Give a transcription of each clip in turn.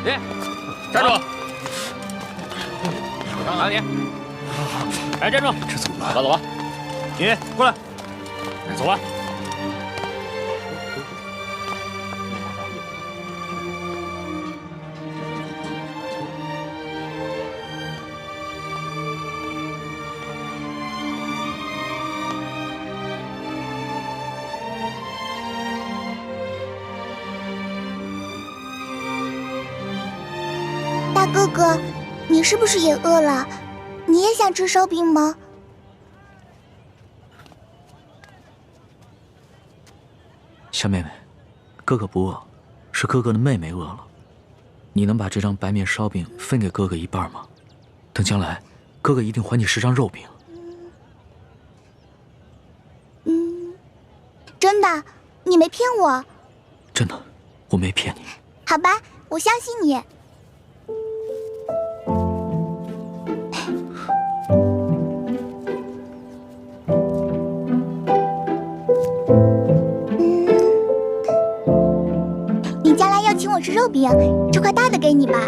别，站住！哪里？哎，站住！这怎么办？走吧，走吧。你过来，走吧。大哥哥，你是不是也饿了？你也想吃烧饼吗？小妹妹，哥哥不饿，是哥哥的妹妹饿了。你能把这张白面烧饼分给哥哥一半吗？等将来，哥哥一定还你10张肉饼。真的，你没骗我。真的，我没骗你。好吧，我相信你。你将来要请我吃肉饼，这块大的给你吧。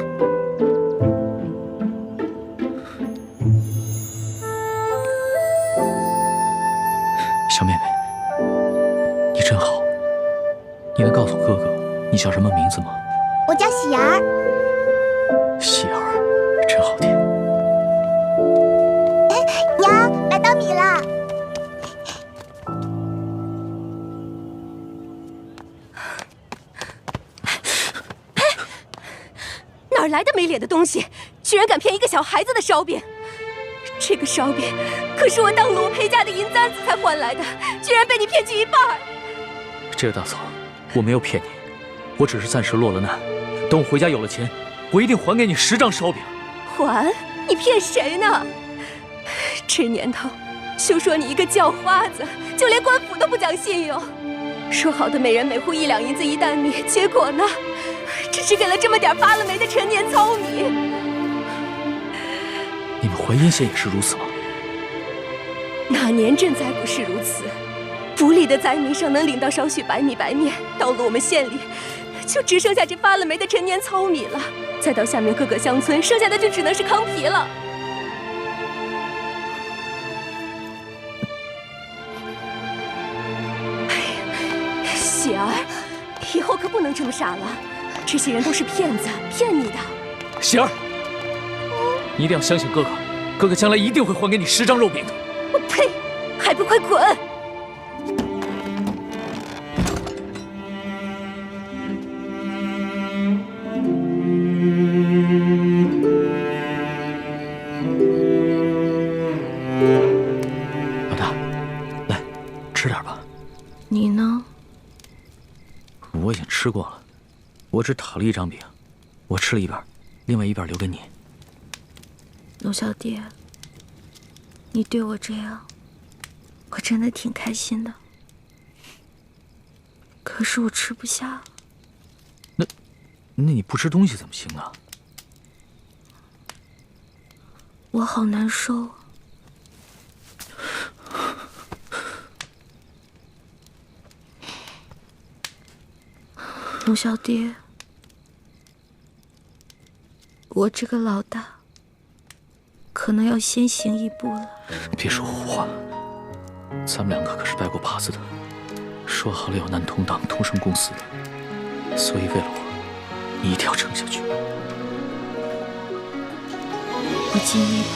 小妹妹，你真好。你能告诉哥哥你叫什么名字吗？我叫喜儿。喜儿，真好听。娘，来当米了。哪儿来的没脸的东西，居然敢骗一个小孩子的烧饼！这个烧饼可是我当罗培家的银簪子才换来的，居然被你骗去一半。这个大嫂，我没有骗你，我只是暂时落了难。等我回家有了钱，我一定还给你10张烧饼。还？你骗谁呢？这年头，休说你一个叫花子，就连官府都不讲信用。说好的每人每户1两银子1担米，结果呢？只是给了这么点发了霉的陈年糙米。你们淮阴县也是如此吗？哪年赈灾不是如此？府里的灾民尚能领到少许白米白面，到了我们县里，就只剩下这发了霉的陈年糙米了。再到下面各个乡村，剩下的就只能是糠皮了。喜儿，以后可不能这么傻了。这些人都是骗子，骗你的。喜儿，你一定要相信哥哥，哥哥将来一定会还给你10张肉饼的。我呸！还不快滚！老大，来，吃点吧。你呢？我已经吃过了，我只讨了1张饼，我吃了一半，另外一半留给你。龙小弟，你对我这样，我真的挺开心的。可是我吃不下。那你不吃东西怎么行啊？我好难受。龙小弟，我这个老大可能要先行一步了。别说胡话，咱们2个可是拜过把子的，说好了要难同当，同生共死的。所以为了我，你一定要撑下去。我尽力了。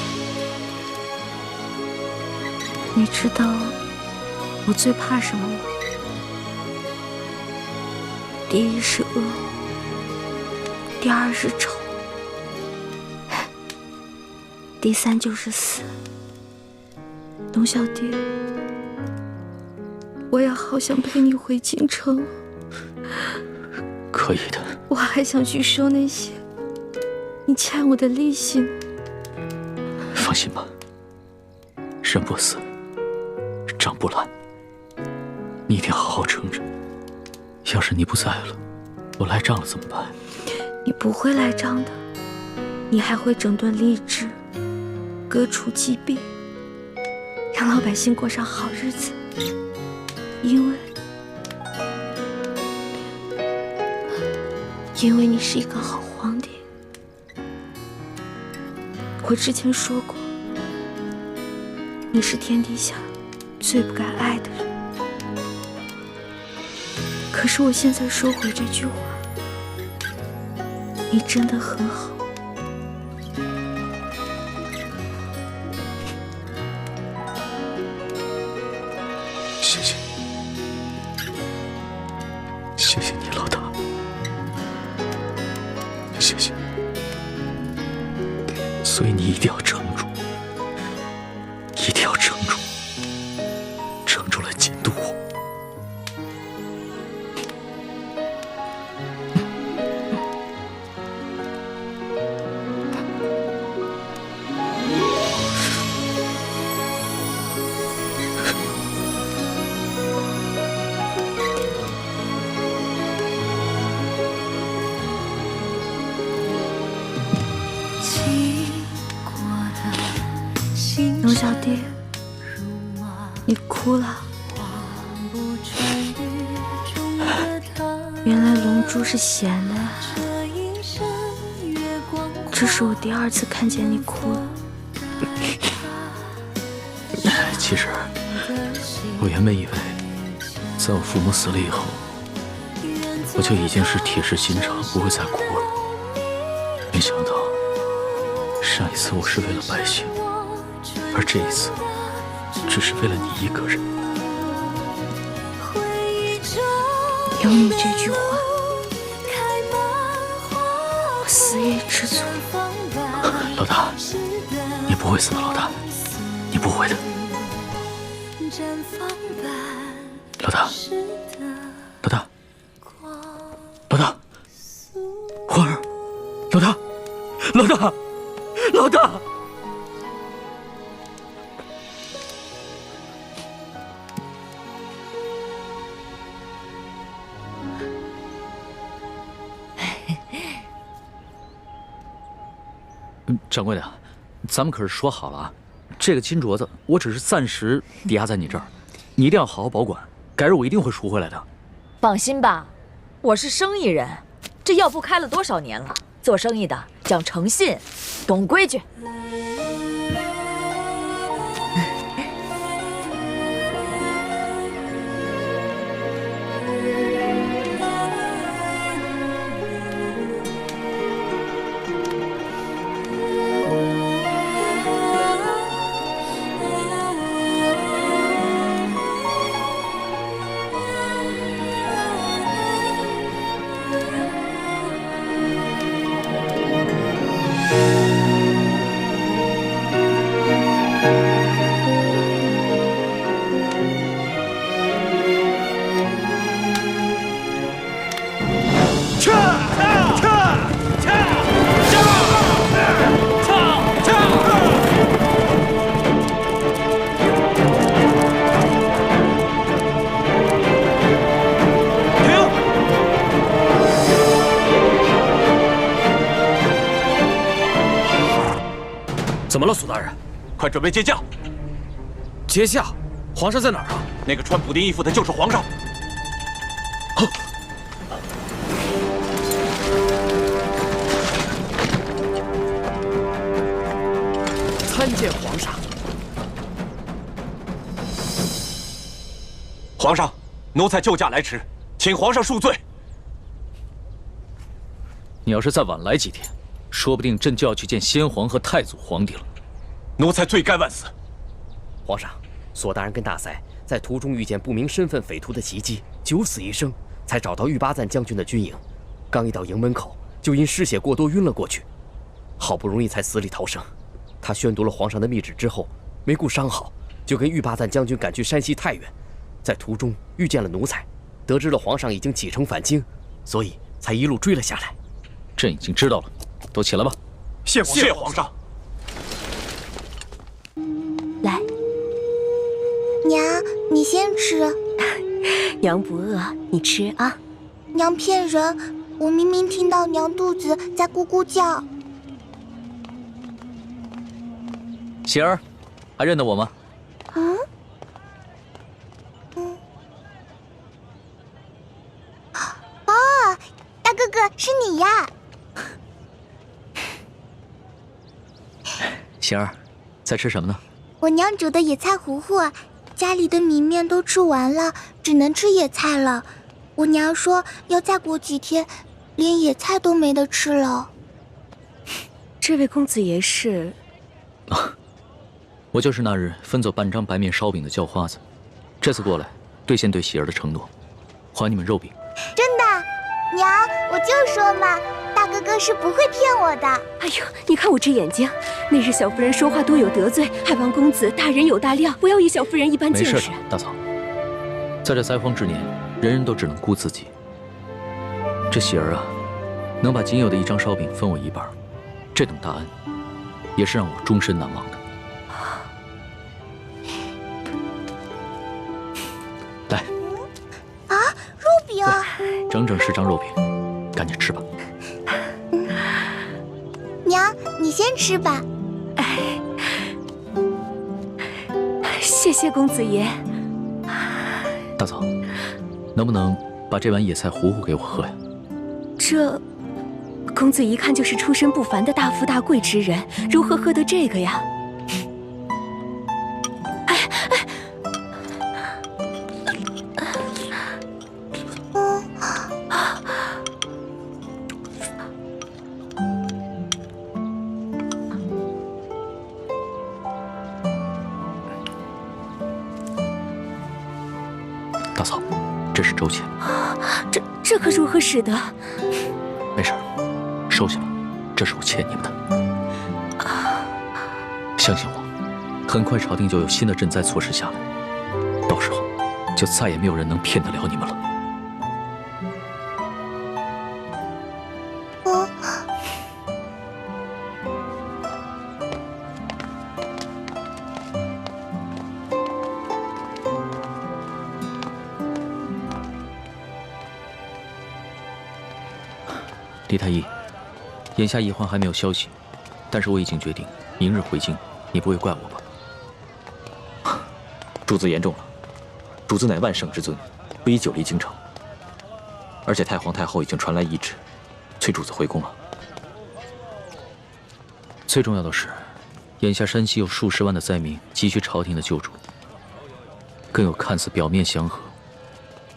你知道我最怕什么吗？第一是恶，第二是丑，第3就是死。龙小弟，我也好想陪你回京城。可以的。我还想去收那些你欠我的利息呢。放心吧，人不死，账不烂。你一定好好撑着。要是你不在了，我赖账了怎么办？你不会赖账的，你还会整顿吏治，革除疾病，让老百姓过上好日子。因为你是一个好花。皇帝，我之前说过，你是天底下最不该爱的人。可是我现在收回这句话，你真的很好。谢谢，谢谢你，老大，谢谢。所以你一定要撑住，一定要撑住，撑住了监督我。龙小弟，你哭了。原来龙珠是咸的呀。这是我第2次看见你哭了。其实，我原本以为，在我父母死了以后，我就已经是铁石心肠，不会再哭了。没想到，上一次我是为了百姓。而这一次，只是为了你一个人。有你这句话，我死也知足。老大，你不会死的，老大，你不会的。老大，老大，老大，花儿，老大，老大，老大。掌柜的，咱们可是说好了啊，这个金镯子我只是暂时抵押在你这儿，你一定要好好保管，改日我一定会赎回来的。放心吧，我是生意人，这药铺开了多少年了，做生意的讲诚信，懂规矩。怎么了，苏大人？快准备接驾！接驾？皇上在哪儿啊？那个穿补丁衣服的就是皇上。参见皇上。皇上，奴才救驾来迟，请皇上恕罪。你要是再晚来几天，说不定朕就要去见先皇和太祖皇帝了。奴才罪该万死。皇上，索大人跟大塞在途中遇见不明身份匪徒的袭击，九死一生，才找到玉巴赞将军的军营。刚一到营门口，就因失血过多晕了过去，好不容易才死里逃生。他宣读了皇上的密旨之后，没顾伤好，就跟玉巴赞将军赶去山西太原，在途中遇见了奴才，得知了皇上已经启程返京，所以才一路追了下来。朕已经知道了，都起来吧。谢皇上。来，娘，你先吃。娘不饿，你吃啊。娘骗人，我明明听到娘肚子在咕咕叫。喜儿，还认得我吗？哦，大哥哥是你呀！喜儿，在吃什么呢？我娘煮的野菜糊糊，家里的米面都吃完了，只能吃野菜了。我娘说要再过几天，连野菜都没得吃了。这位公子爷是？我就是那日分走半张白面烧饼的叫花子，这次过来兑现对喜儿的承诺，还你们肉饼。真的，娘，我就说嘛，大哥哥是不会骗我的。哎呦，你看我这眼睛，那日小夫人说话多有得罪，还望公子大人有大量，不要以小夫人一般见识。没事的，大嫂，在这灾荒之年，人人都只能顾自己。这喜儿啊，能把仅有的一张烧饼分我一半，这等大恩，也是让我终身难忘的。来，啊，肉饼，整整10张肉饼，赶紧吃吧。娘，你先吃吧。谢谢公子爷。大嫂，能不能把这碗野菜糊糊给我喝呀？这，公子一看就是出身不凡的大富大贵之人，如何喝得这个呀？大嫂，这是周钱。这可如何使得？没事，收下吧，这是我欠你们的。相信我，很快朝廷就有新的赈灾措施下来，到时候就再也没有人能骗得了你们了。李太医，眼下医患还没有消息，但是我已经决定明日回京，你不会怪我吧？主子言重了，主子乃万圣之尊，不宜久离京城。而且太皇太后已经传来懿旨，催主子回宫了。最重要的是，眼下山西有数十万的灾民急需朝廷的救助，更有看似表面祥和，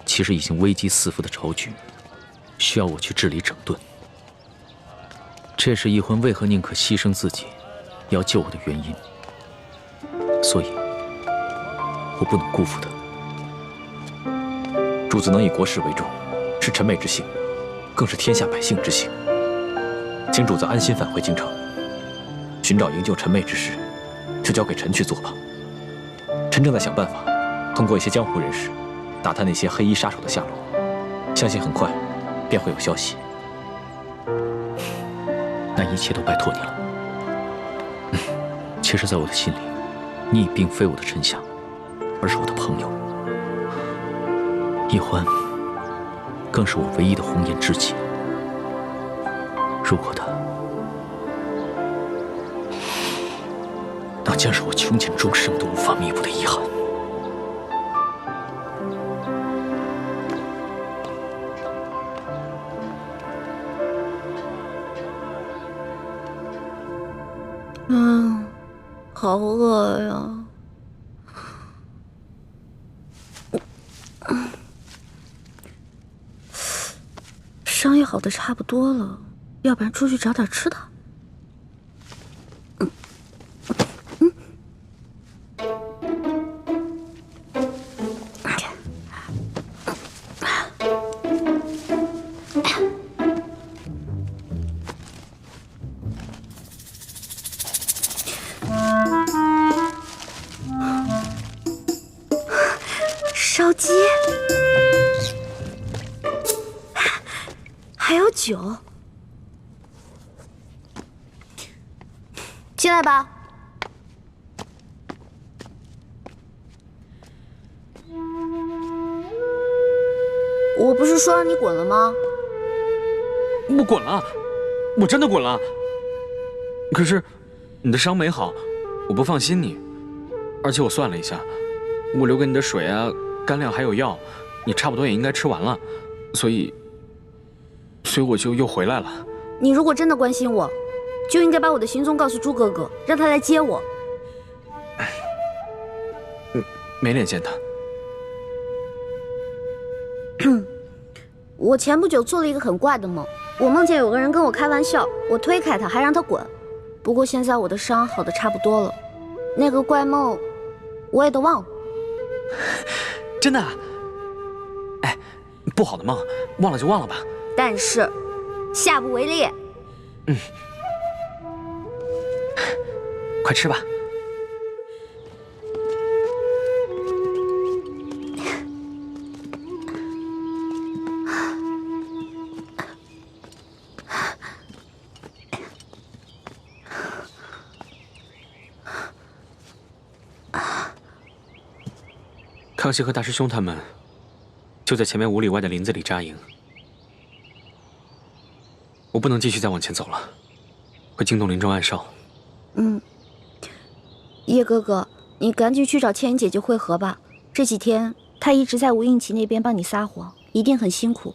其实已经危机四伏的朝局，需要我去治理整顿。这也是奕婚为何宁可牺牲自己，也要救我的原因。所以，我不能辜负他。主子能以国事为重，是臣妹之幸，更是天下百姓之幸。请主子安心返回京城，寻找营救臣妹之事，就交给臣去做吧。臣正在想办法，通过一些江湖人士，打探那些黑衣杀手的下落，相信很快便会有消息。那一切都拜托你了。其实，在我的心里，你已并非我的臣下，而是我的朋友。奕欢更是我唯一的红颜知己。如果他，那将是我穷尽终生都无法弥补的遗憾。好饿呀！伤也好的差不多了，要不然出去找点吃的。烧鸡，还有酒，进来吧。我不是说让你滚了吗？我滚了，我真的滚了。可是你的伤没好，我不放心你，而且我算了一下，我留给你的水啊、干粮还有药，你差不多也应该吃完了，所以我就又回来了。你如果真的关心我，就应该把我的行踪告诉朱哥哥，让他来接我。没脸见他。我前不久做了一个很怪的梦，我梦见有个人跟我开玩笑，我推开他，还让他滚。不过现在我的伤好的差不多了，那个怪梦我也都忘了。真的啊？哎，不好的梦，忘了就忘了吧。但是下不为例。快吃吧。康熙和大师兄他们就在前面5里外的林子里扎营，我不能继续再往前走了，会惊动林中暗哨。叶哥哥，你赶紧去找倩影姐姐会合吧。这几天她一直在吴应奇那边帮你撒谎，一定很辛苦。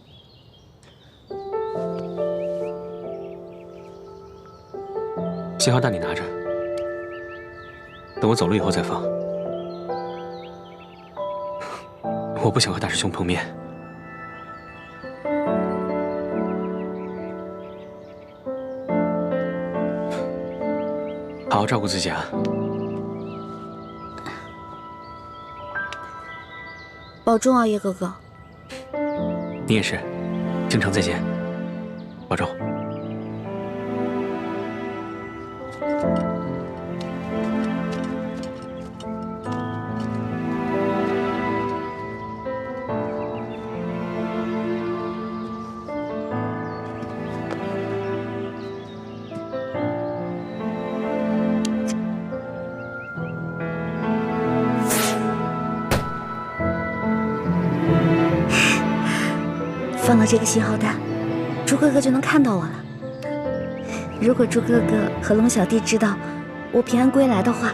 信号弹你拿着，等我走了以后再放。我不想和大师兄碰面。好好照顾自己啊！保重啊，叶哥哥。你也是，京城再见，保重。放了这个信号弹，朱哥哥就能看到我了。如果朱哥哥和龙小弟知道我平安归来的话，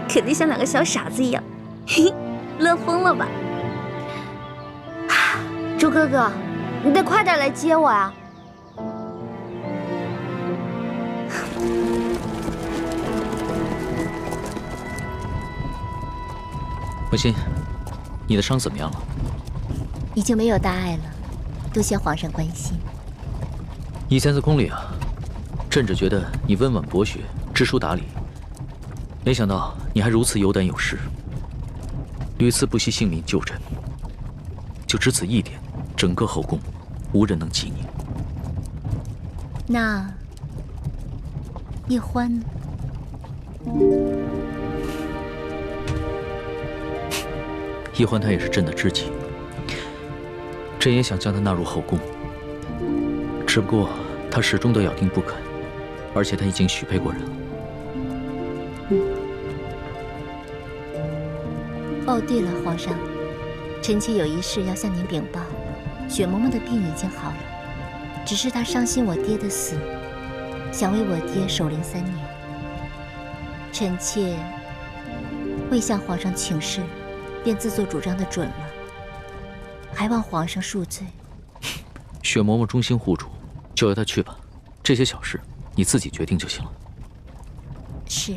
肯定像两个小傻子一样，嘿嘿，乐疯了吧？朱哥哥，你得快点来接我呀！文心，你的伤怎么样了？已经没有大碍了，多谢皇上关心。以前在宫里啊，朕只觉得你温婉博学、知书达理，没想到你还如此有胆有识，屡次不惜性命救朕。就只此一点，整个后宫无人能及你。那叶欢呢？叶欢他也是朕的知己，朕也想将他纳入后宫，只不过他始终都咬定不肯，而且他已经许配过人了。哦，对了，皇上，臣妾有一事要向您禀报。雪嬷嬷的病已经好了，只是她伤心我爹的死，想为我爹守灵3年。臣妾未向皇上请示，便自作主张的准了，还望皇上恕罪。雪嬷嬷忠心护主，就由她去吧，这些小事你自己决定就行了。是。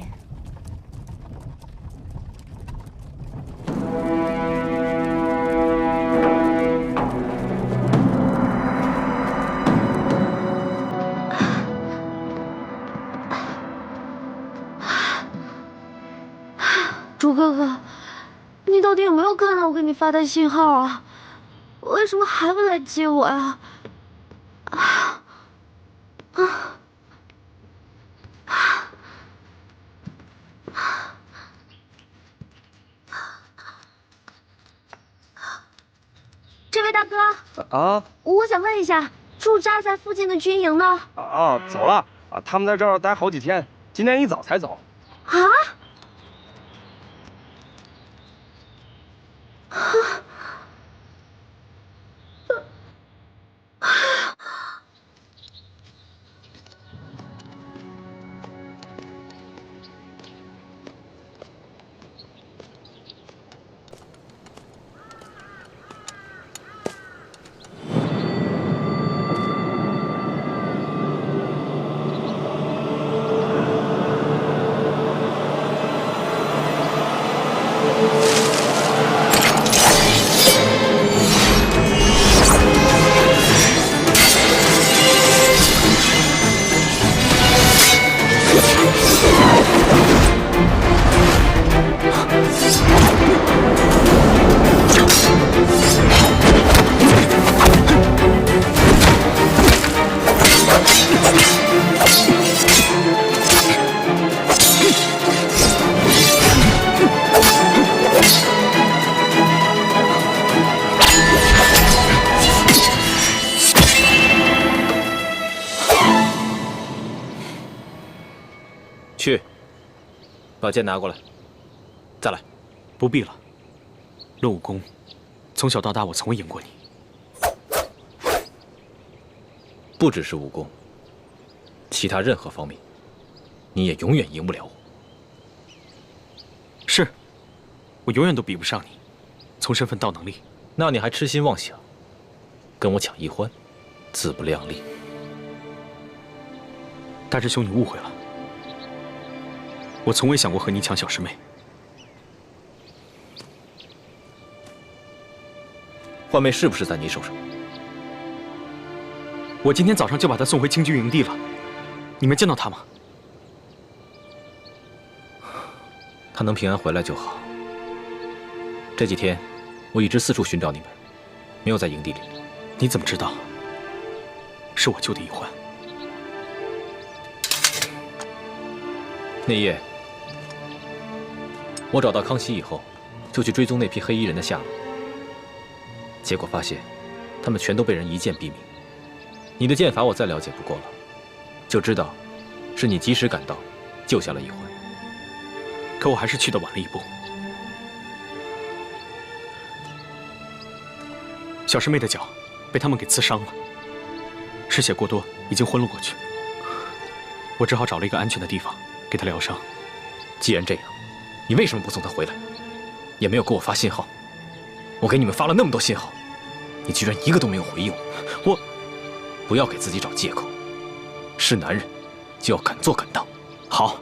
朱哥哥，你到底有没有看到我给你发的信号啊？为什么还不来接我呀？这位大哥啊，我想问一下，驻扎在附近的军营呢？走了啊，他们在这儿待好几天，今天一早才走。啊？去，把剑拿过来。再来。不必了。论武功，从小到大我从未赢过你。不只是武功，其他任何方面，你也永远赢不了我。是，我永远都比不上你，从身份到能力。那你还痴心妄想，跟我抢一欢，自不量力。大师兄，你误会了，我从未想过和你抢小师妹。欢妹是不是在你手上？我今天早上就把她送回清军营地了，你没见到她吗？她能平安回来就好。这几天，我一直四处寻找你们，没有在营地里。你怎么知道？是我救的一欢。那夜，我找到康熙以后，就去追踪那批黑衣人的下落。结果发现，他们全都被人一剑毙命。你的剑法我再了解不过了，就知道是你及时赶到，救下了一欢。可我还是去得晚了一步。小师妹的脚被他们给刺伤了，失血过多，已经昏了过去。我只好找了一个安全的地方给她疗伤。既然这样，你为什么不送她回来？也没有给我发信号。我给你们发了那么多信号，你居然一个都没有回应我。不要给自己找借口。是男人，就要敢做敢当。好，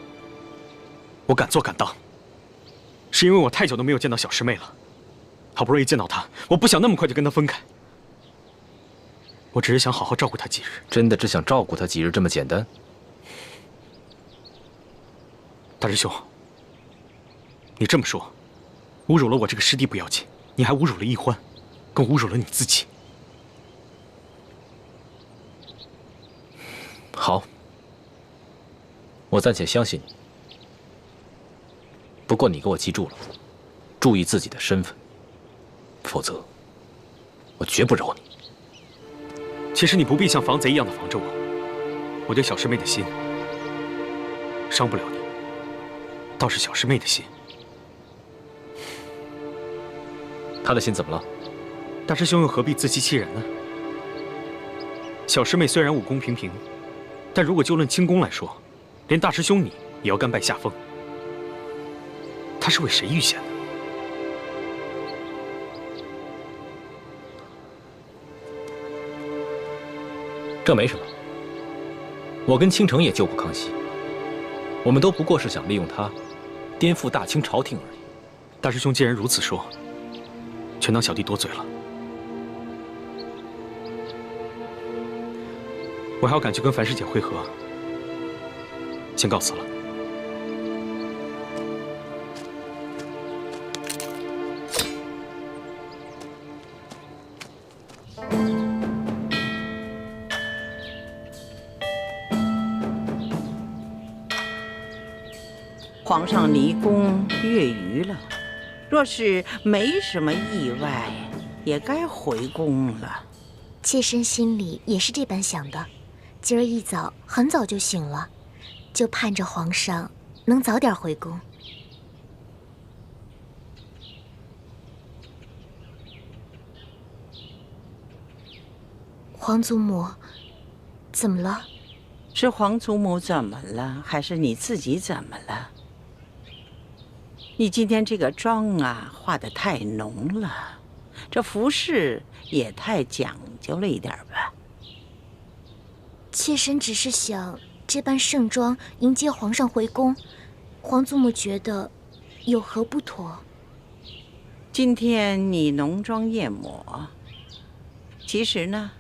我敢做敢当，是因为我太久都没有见到小师妹了。好不容易见到她，我不想那么快就跟她分开。我只是想好好照顾她几日。真的只想照顾她几日这么简单？大师兄，你这么说，侮辱了我这个师弟不要紧，你还侮辱了一欢，更侮辱了你自己。好，我暂且相信你。不过你给我记住了，注意自己的身份，否则我绝不饶你。其实你不必像防贼一样的防着我，我对小师妹的心伤不了你，倒是小师妹的心。她的心怎么了？大师兄又何必自欺欺人呢？小师妹虽然武功平平，但如果就论轻功来说，连大师兄你也要甘拜下风。她是为谁预选的？这没什么，我跟倾城也救过康熙，我们都不过是想利用他，颠覆大清朝廷而已。大师兄既然如此说，全当小弟多嘴了。我还要赶去跟樊师姐会合，先告辞了。皇上离宫月余了，若是没什么意外，也该回宫了。妾身心里也是这般想的，今儿一早很早就醒了，就盼着皇上能早点回宫。皇祖母，怎么了？是皇祖母怎么了，还是你自己怎么了？你今天这个妆啊，化得太浓了，这服饰也太讲究了一点吧？妾身只是想这般盛装迎接皇上回宫，皇祖母觉得有何不妥？今天你浓妆艳抹，其实呢，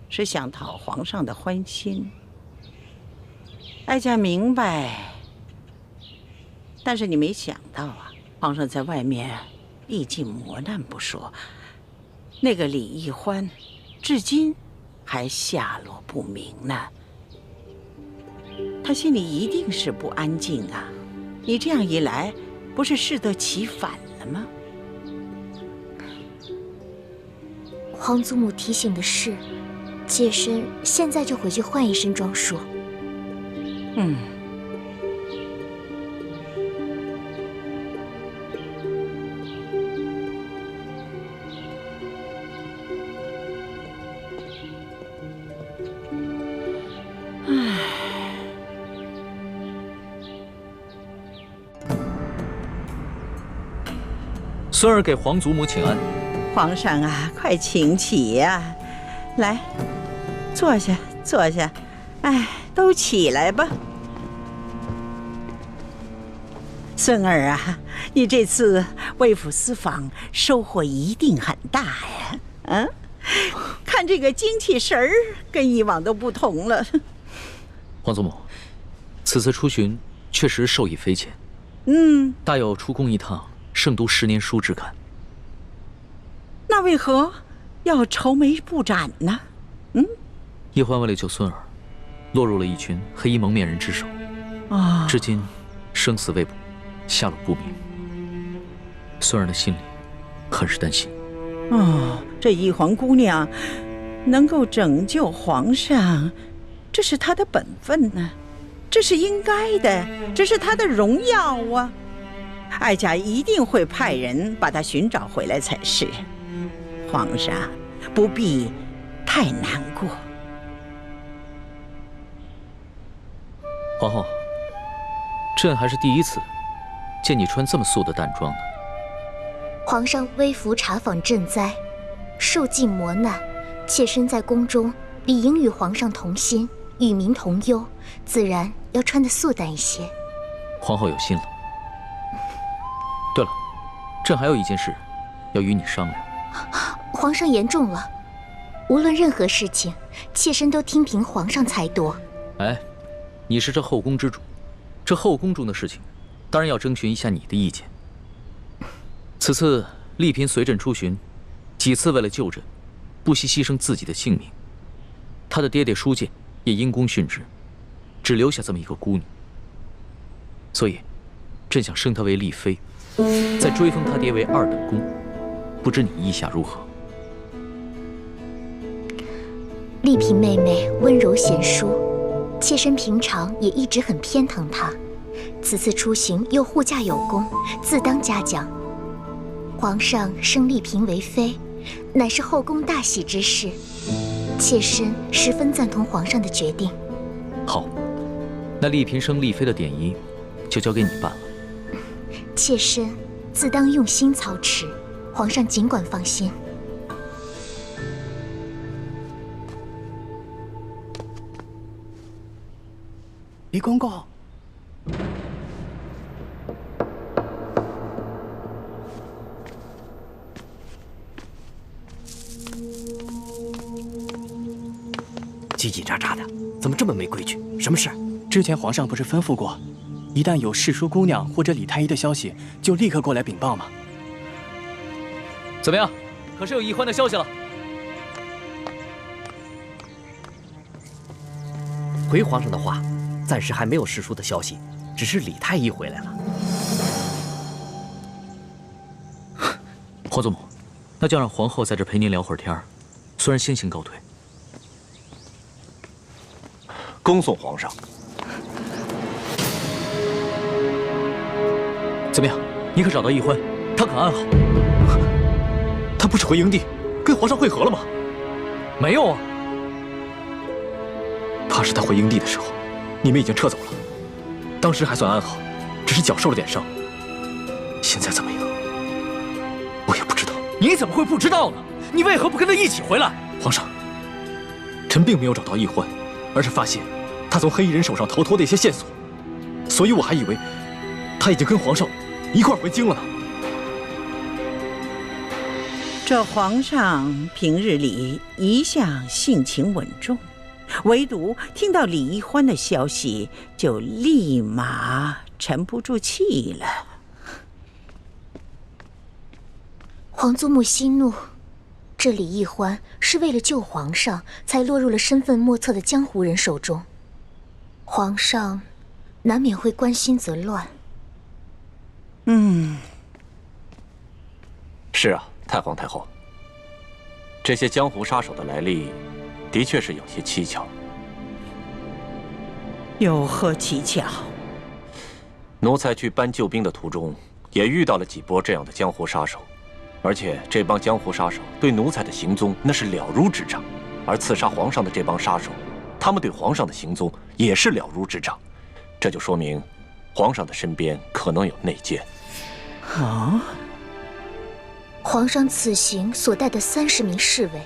是想讨皇上的欢心。哀家明白。但是你没想到啊，皇上在外面历尽磨难不说，那个李易欢，至今还下落不明呢。他心里一定是不安静啊！你这样一来，不是适得其反了吗？皇祖母提醒的是，妾身现在就回去换一身装束。孙儿给皇祖母请安。皇上啊，快请起呀！来，坐下，坐下。哎，都起来吧。孙儿啊，你这次微服私访，收获一定很大呀！嗯，看这个精气神儿，跟以往都不同了。皇祖母，此次出巡确实受益匪浅。大有出宫一趟，胜读10年书之感。那为何要愁眉不展呢？叶欢为了救孙儿，落入了一群黑衣蒙面人之手，至今生死未卜，下落不明。孙儿的心里很是担心。这一皇姑娘能够拯救皇上，这是她的本分呢，这是应该的，这是她的荣耀啊！哀家一定会派人把她寻找回来才是。皇上不必太难过。皇后，朕还是第一次见你穿这么素的淡妆呢。皇上微服查访赈灾，受尽磨难，妾身在宫中理应与皇上同心，与民同忧，自然要穿得素淡一些。皇后有心了。对了，朕还有一件事要与你商量。皇上言重了，无论任何事情，妾身都听凭皇上裁夺。哎，你是这后宫之主，这后宫中的事情，当然要征询一下你的意见。此次丽嫔随朕出巡，几次为了救朕，不惜牺牲自己的性命。她的爹爹舒建也因公殉职，只留下这么一个孤女。所以，朕想升她为丽妃，再追封她爹为2等公。不知你意下如何？丽嫔妹妹温柔贤淑，妾身平常也一直很偏疼她。此次出行又护驾有功，自当嘉奖。皇上升丽嫔为妃，乃是后宫大喜之事，妾身十分赞同皇上的决定。好，那丽嫔升丽妃的典仪就交给你办了。妾身自当用心操持，皇上尽管放心。李公公，叽叽喳喳的，怎么这么没规矩？什么事？之前皇上不是吩咐过，一旦有世淑姑娘或者李太医的消息，就立刻过来禀报吗？怎么样？可是有易欢的消息了？回皇上的话，暂时还没有世淑的消息，只是李太医回来了。皇祖母，那就让皇后在这陪您聊会儿天儿，虽然先行告退。恭送皇上。怎么样？你可找到易欢？他可安好？他不是回营地跟皇上会合了吗？没有啊。怕是他回营地的时候，你们已经撤走了。当时还算安好，只是脚受了点伤。现在怎么样？我也不知道。你怎么会不知道呢？你为何不跟他一起回来？皇上，臣并没有找到易欢，而是发现他从黑衣人手上逃脱的一些线索，所以我还以为他已经跟皇上一块回京了呢。这皇上平日里一向性情稳重，唯独听到李易欢的消息，就立马沉不住气了。皇祖母息怒，这李易欢是为了救皇上，才落入了身份莫测的江湖人手中。皇上难免会关心则乱。是啊，太皇太后，这些江湖杀手的来历，的确是有些蹊跷。有何蹊跷？奴才去搬救兵的途中，也遇到了几波这样的江湖杀手，而且这帮江湖杀手对奴才的行踪那是了如指掌，而刺杀皇上的这帮杀手，他们对皇上的行踪也是了如指掌，这就说明皇上的身边可能有内奸。皇上此行所带的30名侍卫，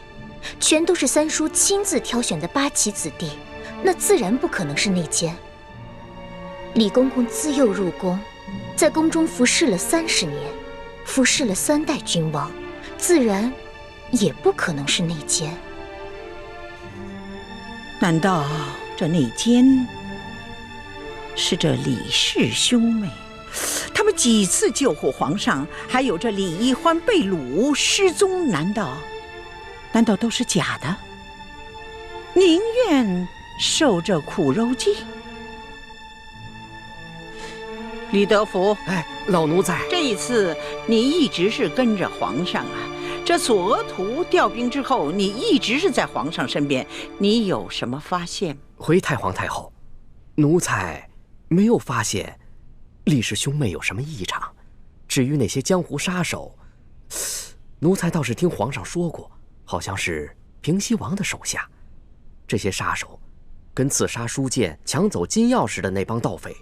全都是三叔亲自挑选的8旗子弟，那自然不可能是内奸。李公公自幼入宫，在宫中服侍了30年，服侍了3代君王，自然也不可能是内奸。难道这内奸是这李氏兄妹？他们几次救护皇上，还有这李易欢被掳失踪，难道都是假的？宁愿受这苦肉计？李德福，哎，老奴在。这一次你一直是跟着皇上啊。这索额图调兵之后，你一直是在皇上身边，你有什么发现？回太皇太后，奴才没有发现李氏兄妹有什么异常。至于那些江湖杀手，奴才倒是听皇上说过，好像是平西王的手下。这些杀手跟刺杀书剑、抢走金钥匙的那帮盗匪，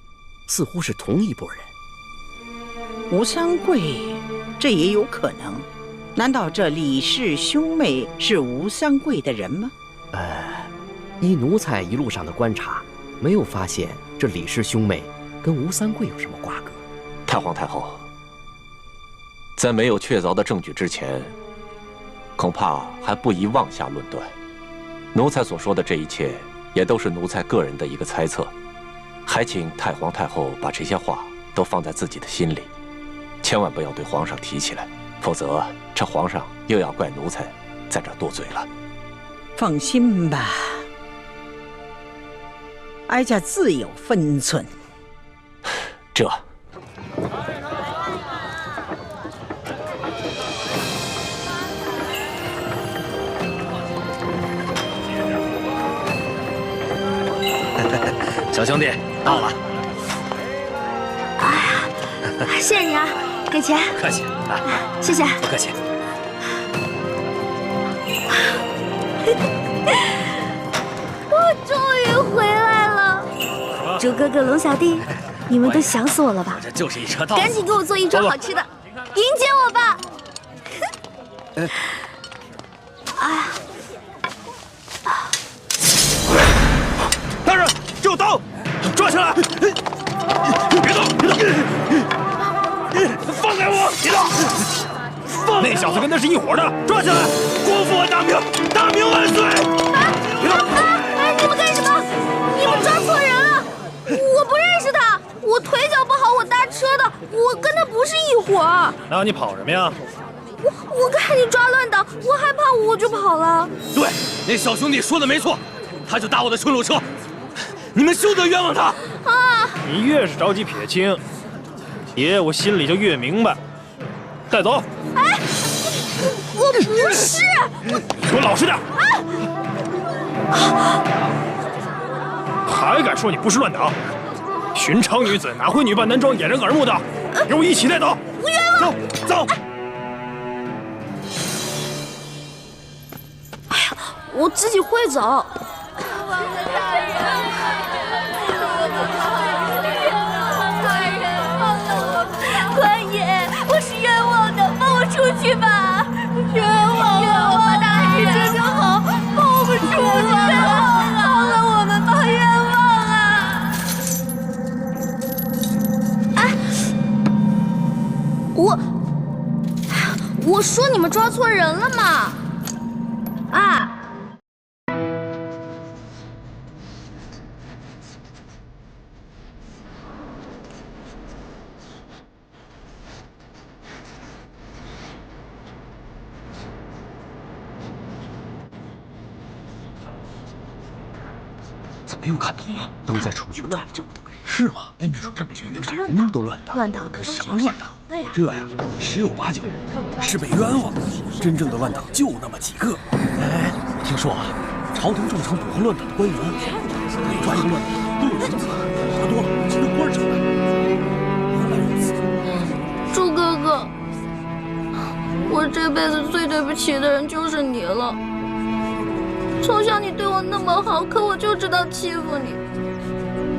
似乎是同一拨人。吴三桂，这也有可能。难道这李氏兄妹是吴三桂的人吗？依奴才一路上的观察，没有发现这李氏兄妹跟吴三桂有什么瓜葛。太皇太后，在没有确凿的证据之前，恐怕还不宜妄下论断。奴才所说的这一切，也都是奴才个人的一个猜测，还请太皇太后把这些话都放在自己的心里，千万不要对皇上提起来，否则这皇上又要怪奴才在这多嘴了。放心吧，哀家自有分寸。这小兄弟到了。哎呀，谢谢你啊，给钱。客气，谢谢。不客气。我终于回来了。猪哥哥、龙小弟，你们都想死我了吧？这就是一车到。赶紧给我做一桌好吃的，迎接我吧。哎呀！大人，这有刀，抓起来！别动，别动！放开我！别动！那小子跟他是一伙的，抓起来！国父大明，大明万岁！别动！哎，你们干什么？你们抓错人了！我不认识他，我腿脚不好，我搭车的，我跟他不是一伙儿。那你跑什么呀？我看你抓乱党，我害怕，我就跑了。对，那小兄弟说的没错，他就搭我的顺路车，你们休得冤枉他！啊！你越是着急撇清，爷我心里就越明白。带走！哎，我不是，给我老实点！还敢说你不是乱党？寻常女子哪会女扮男装掩人耳目的？给我一起带走！不冤枉！走！哎呀，我自己会走。官爷，我是冤枉的，放我出去吧！冤枉啊！大人这就好，放我们出去吧！放了我们吧，冤枉啊！哎，我说你们抓错人了嘛！啊！怎么又看懂了？都在出去乱党，是吗？哎，你说这么绝对是人都乱党，乱党什么乱党？这呀，10有8九是被冤枉的。真正的乱党就那么几个。哎，我听说啊，朝廷重惩捕获乱党的官员，每抓一个乱党都有刑责，罚多了其实官承担。原来如此。猪哥哥，我这辈子最对不起的人就是你了。从小你对我那么好，可我就知道欺负你。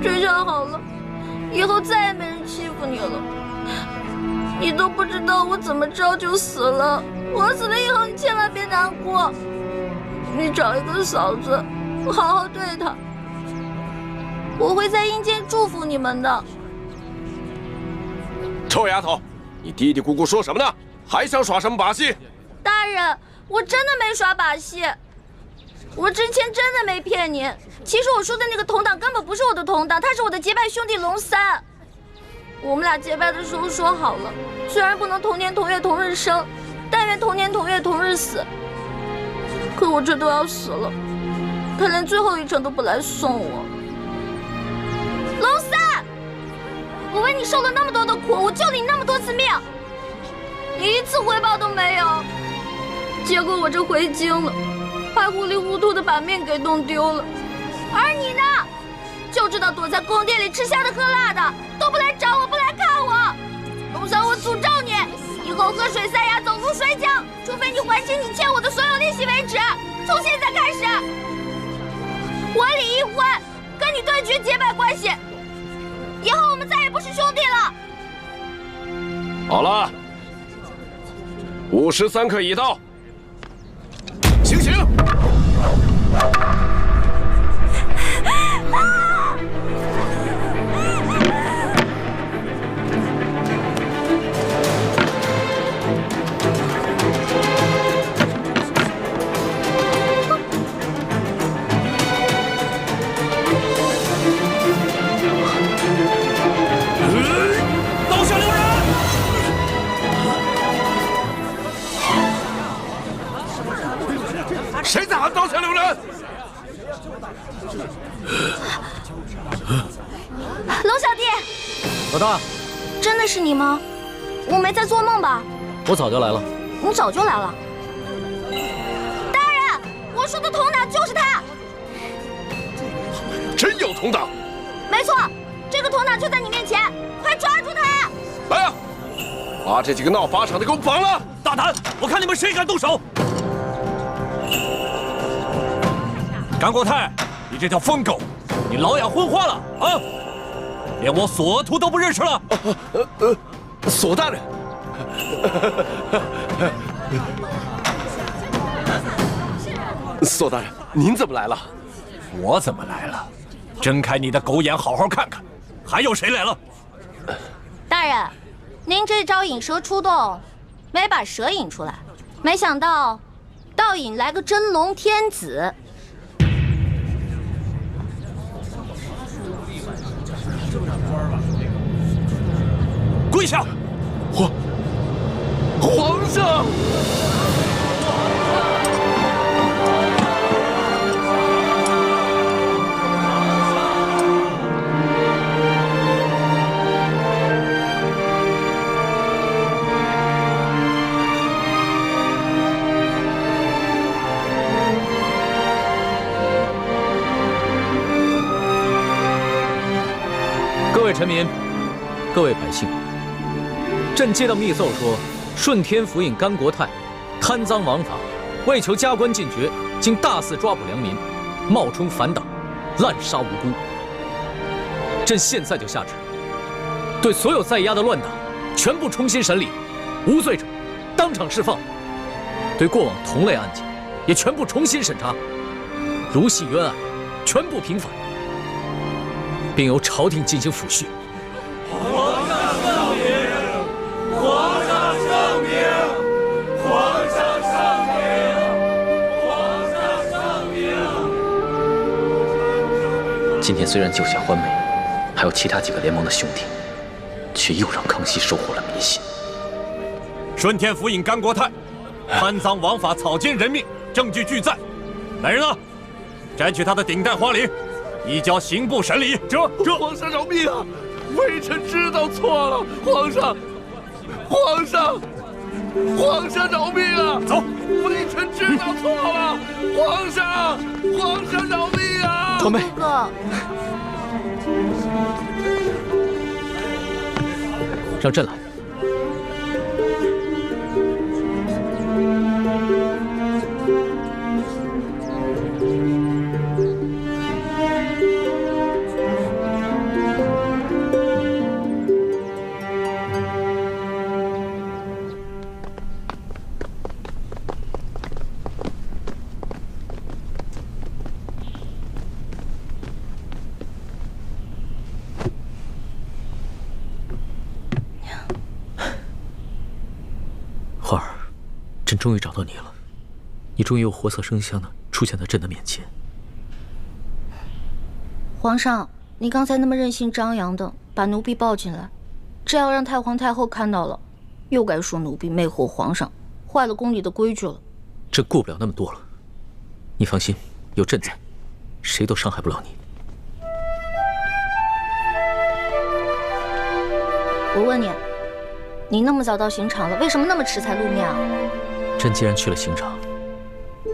这下好了，以后再也没人欺负你了。你都不知道我怎么着就死了。我死了以后，你千万别难过。你找一个嫂子，好好对她。我会在阴间祝福你们的。臭丫头，你嘀嘀咕咕说什么呢？还想耍什么把戏？大人，我真的没耍把戏，我之前真的没骗您。其实我说的那个同党根本不是我的同党，他是我的结拜兄弟龙三。我们俩结拜的时候说好了，虽然不能同年同月同日生，但愿同年同月同日死。可我这都要死了，他连最后一程都不来送我。龙三，我为你受了那么多的苦，我救了你那么多次命，你一次回报都没有。结果我这回京了，还糊里糊涂的把命给弄丢了。而你呢，就知道躲在宫殿里吃香的喝辣的，都不来找我，不来看我。龙三，我诅咒你，以后喝水塞牙，走路摔跤，除非你还清你欠我的所有利息为止。从现在开始，我李一欢跟你断绝结拜关系，以后我们再也不是兄弟了。好了，53刻已到，行刑！刀下留人！谁在喊刀下留人？龙小弟，老大，真的是你吗？我没在做梦吧？我早就来了。你早就来了。大人，我说的同党就是他。真有同党？没错，这个同党就在你面前，快抓住他！来啊，把这几个闹法场的给我绑了！大胆！我看你们谁敢动手！甘国泰，你这条疯狗，你老养昏花了啊！连我索额图都不认识了。索大人，索大人，您怎么来了？我怎么来了？睁开你的狗眼，好好看看，还有谁来了？大人，您这招引蛇出洞，没把蛇引出来，没想到倒引来个真龙天子。跪下！皇上！各位臣民，各位百姓，朕接到密奏说，顺天府尹甘国泰贪赃枉法，为求加官进爵，竟大肆抓捕良民，冒充反党，滥杀无辜。朕现在就下旨，对所有在押的乱党全部重新审理，无罪者当场释放；对过往同类案件也全部重新审查，如系冤案，全部平反，并由朝廷进行抚恤。皇上圣明！皇上圣明！皇上圣明！皇上圣明！今天虽然救下欢美，还有其他几个联盟的兄弟，却又让康熙收获了民心。顺天府尹甘国泰贪赃枉法，草菅人命，证据俱在。来人啊，摘取他的顶戴花翎，移交刑部审理。这皇上饶命啊！微臣知道错了，皇上饶命啊！走，微臣知道错了，皇上饶命啊！欢美，哥，让朕来。朕终于找到你了，你终于又活色生香的出现在朕的面前。皇上，你刚才那么任性张扬的把奴婢抱进来，这要让太皇太后看到了，又该说奴婢魅惑皇上，坏了宫里的规矩了。朕顾不了那么多了，你放心，有朕在，谁都伤害不了你。我问你，你那么早到刑场了，为什么那么迟才露面啊？朕既然去了刑场，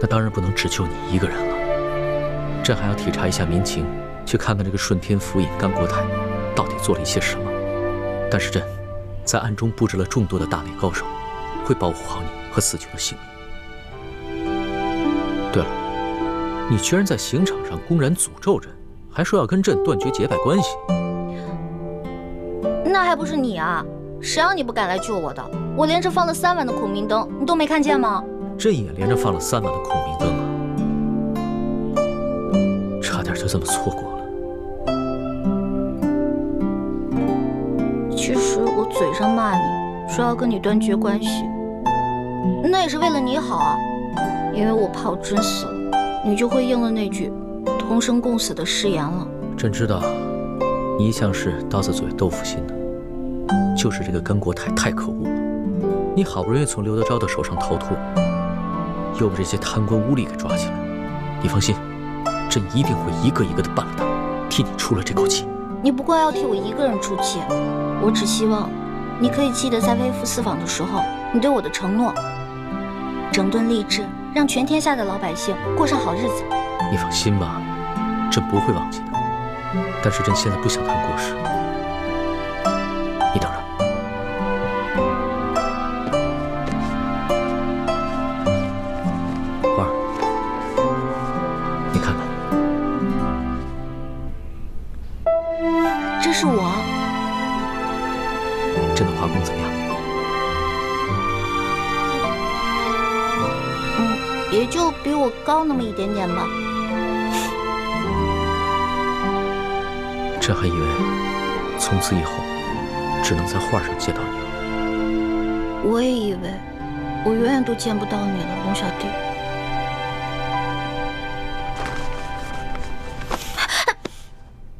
那当然不能只救你一个人了。朕还要体察一下民情，去看看这个顺天府尹甘国泰到底做了一些什么。但是朕在暗中布置了众多的大内高手，会保护好你和四舅的性命。对了，你居然在刑场上公然诅咒朕，还说要跟朕断绝结拜关系。那还不是你啊！谁让你不敢来救我的？我连着放了3晚的孔明灯，你都没看见吗？朕也连着放了3晚的孔明灯啊，差点就这么错过了。其实我嘴上骂你，说要跟你断绝关系，那也是为了你好啊。因为我怕我真死了，你就会应了那句同生共死的誓言了。朕知道，你一向是刀子嘴豆腐心的。就是这个甘国泰太可恶了，你好不容易从刘德昭的手上逃脱，又被这些贪官污吏给抓起来。你放心，朕一定会一个一个的办了他，替你出了这口气。你不光要替我一个人出气，我只希望你可以记得在微服私访的时候你对我的承诺，整顿吏治，让全天下的老百姓过上好日子。你放心吧，朕不会忘记的。但是朕现在不想谈国事，你等着。花儿，你看看，这是我。朕的画工怎么样？也就比我高那么一点点吧。朕还以为从此以后只能在画上见到你了。我也以为我永远都见不到你了，龙小弟。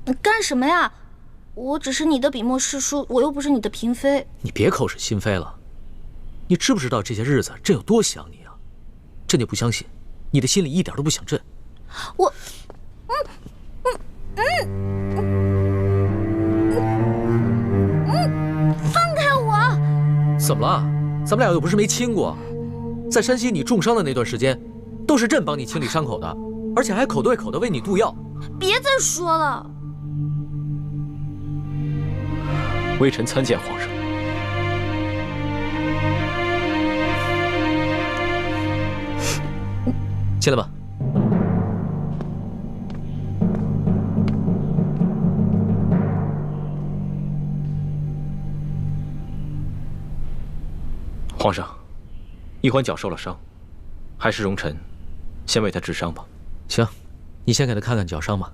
你干什么呀？我只是你的笔墨诗书，我又不是你的嫔妃。你别口是心非了。你知不知道这些日子朕有多想你啊？朕就不相信你的心里一点都不想朕。我，放开我！怎么了？咱们俩又不是没亲过。在山西你重伤的那段时间，都是朕帮你清理伤口的，而且还口对口的为你渡药。别再说了。微臣参见皇上。进来吧。皇上，奕欢脚受了伤，还是容臣先为他治伤吧。行，你先给他看看脚伤吧。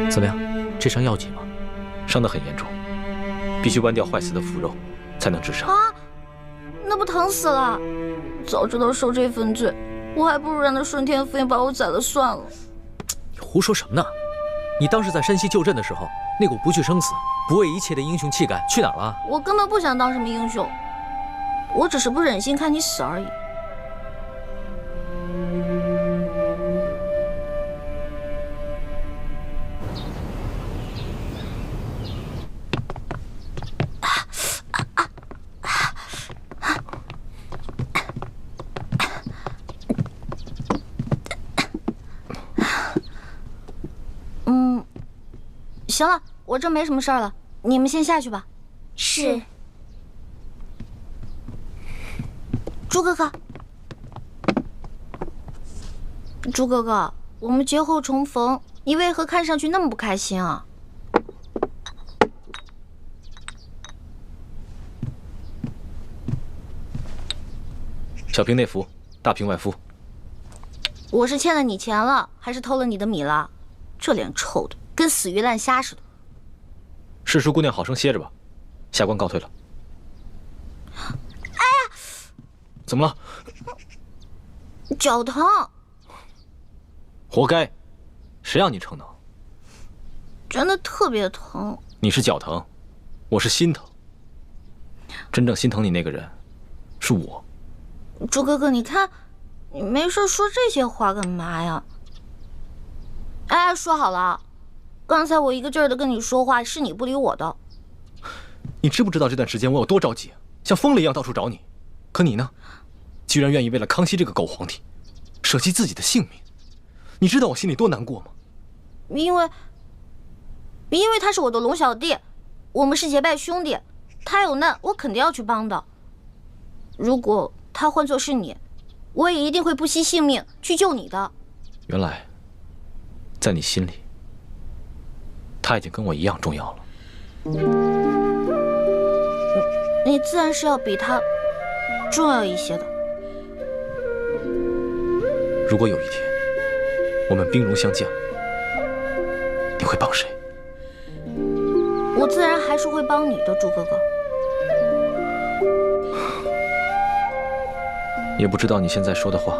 怎么样？这伤要紧吗？伤得很严重，必须剜掉坏死的腐肉，才能治伤。啊，那不疼死了！早知道受这份罪，我还不如让那顺天府尹把我宰了算了。你胡说什么呢？你当时在山西救朕的时候，那股不惧生死、不畏一切的英雄气概去哪儿了？我根本不想当什么英雄，我只是不忍心看你死而已。行了，我这没什么事儿了，你们先下去吧。是。朱哥哥，朱哥哥，我们节后重逢，你为何看上去那么不开心啊？小平内服，大平外敷。我是欠了你钱了，还是偷了你的米了？这脸臭的跟死鱼烂虾似的。世叔姑娘，好生歇着吧，下官告退了。哎呀，怎么了？脚疼。活该，谁让你逞能？真的特别疼。你是脚疼，我是心疼。真正心疼你那个人，是我。朱哥哥，你看，你没事说这些话干嘛呀？哎，说好了，刚才我一个劲儿的跟你说话，是你不理我的。你知不知道这段时间我有多着急，像疯了一样到处找你？可你呢，居然愿意为了康熙这个狗皇帝，舍弃自己的性命。你知道我心里多难过吗？因为他是我的龙小弟，我们是结拜兄弟，他有难我肯定要去帮的。如果他换作是你，我也一定会不惜性命去救你的。原来，在你心里，他已经跟我一样重要了。你自然是要比他重要一些的。如果有一天我们兵戎相见，你会帮谁？我自然还是会帮你的，朱哥哥。也不知道你现在说的话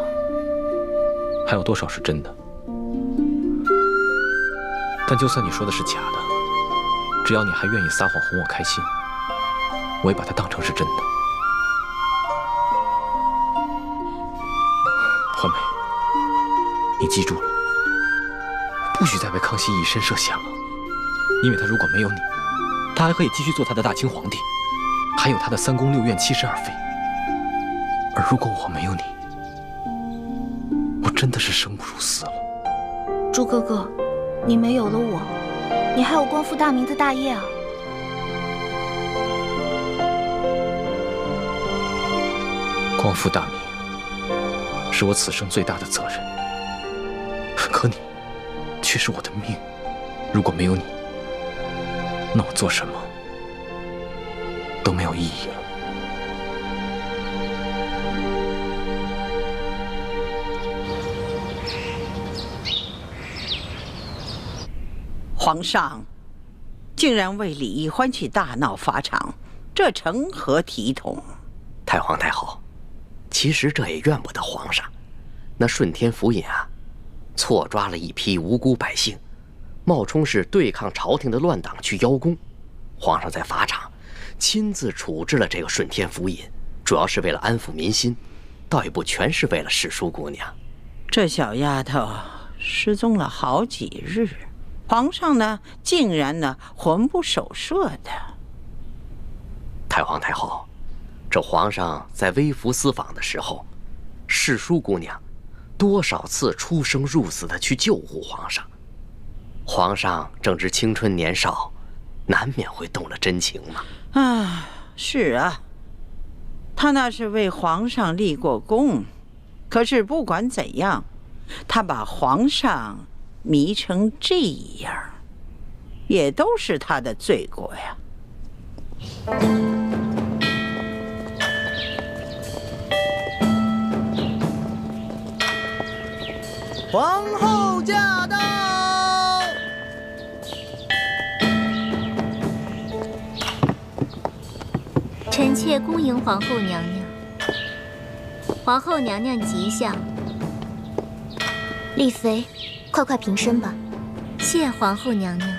还有多少是真的。但就算你说的是假的，只要你还愿意撒谎哄我开心，我也把它当成是真的。欢梅，你记住了，不许再为康熙以身涉险了。因为他如果没有你，他还可以继续做他的大清皇帝，还有他的3宫6院72妃。而如果我没有你，我真的是生不如死了。朱哥哥，你没有了我，你还有光复大明的大业啊！光复大明是我此生最大的责任，可你却是我的命。如果没有你，那我做什么都没有意义了。皇上竟然为李义欢去大闹法场，这成何体统？太皇太后，其实这也怨不得皇上。那顺天府尹啊，错抓了一批无辜百姓，冒充是对抗朝廷的乱党去邀功。皇上在法场亲自处置了这个顺天府尹，主要是为了安抚民心，倒也不全是为了世淑姑娘。这小丫头失踪了好几日，皇上呢竟然呢魂不守舍的。太皇太后，这皇上在微服私访的时候，世淑姑娘多少次出生入死的去救护皇上。皇上正值青春年少，难免会动了真情嘛。啊，是啊，他那是为皇上立过功，可是不管怎样，他把皇上迷成这样，也都是他的罪过呀。皇后驾到！臣妾恭迎皇后娘娘。皇后娘娘吉祥。丽妃，快快平身吧。谢皇后娘娘。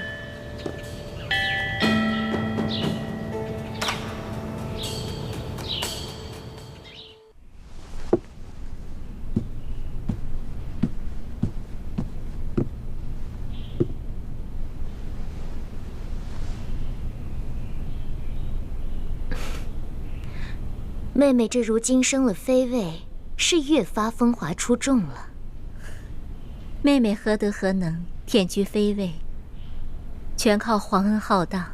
妹妹这如今升了妃位，是越发风华出众了。妹妹何德何能，忝居妃位，全靠皇恩浩荡。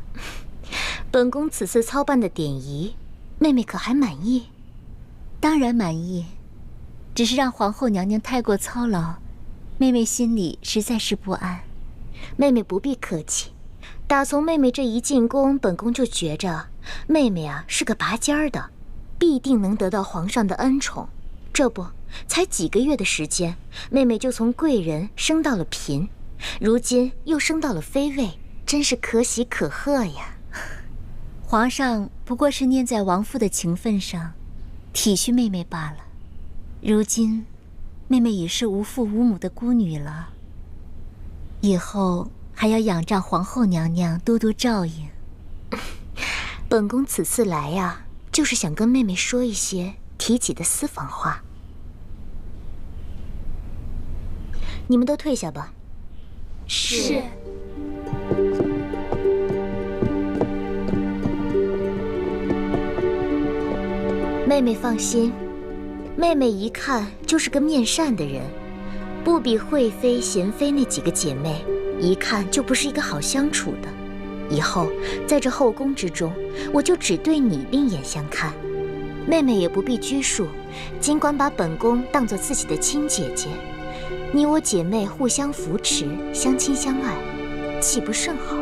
本宫此次操办的典仪，妹妹可还满意？当然满意，只是让皇后娘娘太过操劳，妹妹心里实在是不安。妹妹不必客气，打从妹妹这一进宫，本宫就觉着妹妹啊是个拔尖儿的，必定能得到皇上的恩宠。这不，才几个月的时间，妹妹就从贵人升到了嫔，如今又升到了妃位，真是可喜可贺呀。皇上不过是念在王父的情分上，体恤妹妹罢了。如今，妹妹已是无父无母的孤女了，以后还要仰仗皇后娘娘多多照应。本宫此次来呀，就是想跟妹妹说一些提起的私房话。你们都退下吧。是。妹妹放心，妹妹一看就是个面善的人，不比惠妃、娴妃那几个姐妹，一看就不是一个好相处的。以后在这后宫之中，我就只对你另眼相看。妹妹也不必拘束，尽管把本宫当作自己的亲姐姐，你我姐妹互相扶持，相亲相爱，岂不甚好？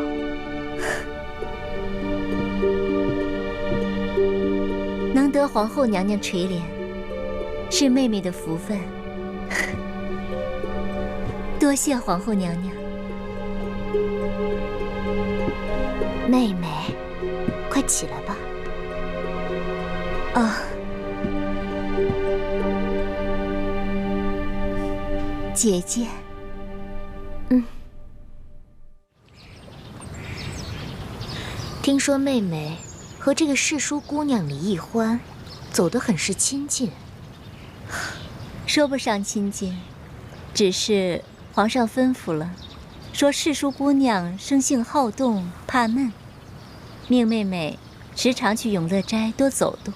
能得皇后娘娘垂怜，是妹妹的福分。多谢皇后娘娘。妹妹，快起来吧。啊，姐姐。听说妹妹和这个世书姑娘李易欢走得很是亲近。说不上亲近，只是皇上吩咐了，说世书姑娘生性好动，怕闷，命妹妹时常去永乐斋多走动。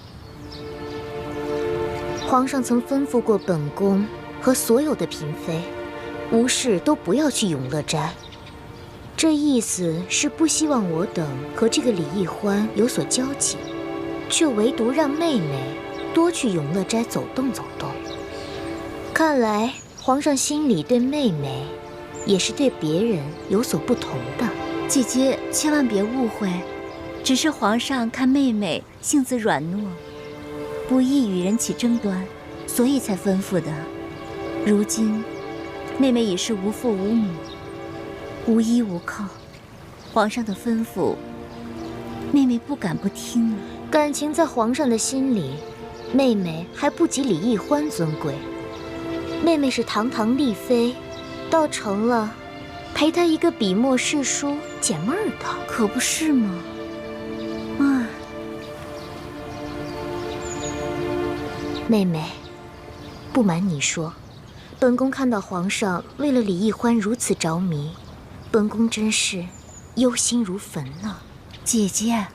皇上曾吩咐过本宫和所有的嫔妃，无事都不要去永乐斋。这意思是不希望我等和这个李易欢有所交集，却唯独让妹妹多去永乐斋走动走动。看来皇上心里对妹妹，也是对别人有所不同的。姐姐千万别误会，只是皇上看妹妹性子软糯，不易与人起争端，所以才吩咐的。如今，妹妹已是无父无母，无依无靠，皇上的吩咐，妹妹不敢不听啊。感情在皇上的心里，妹妹还不及李易欢尊贵。妹妹是堂堂丽妃，倒成了陪她一个笔墨世书解闷儿的，可不是吗？啊，妹妹，不瞒你说，本宫看到皇上为了李易欢如此着迷，本宫真是忧心如焚呢。姐姐，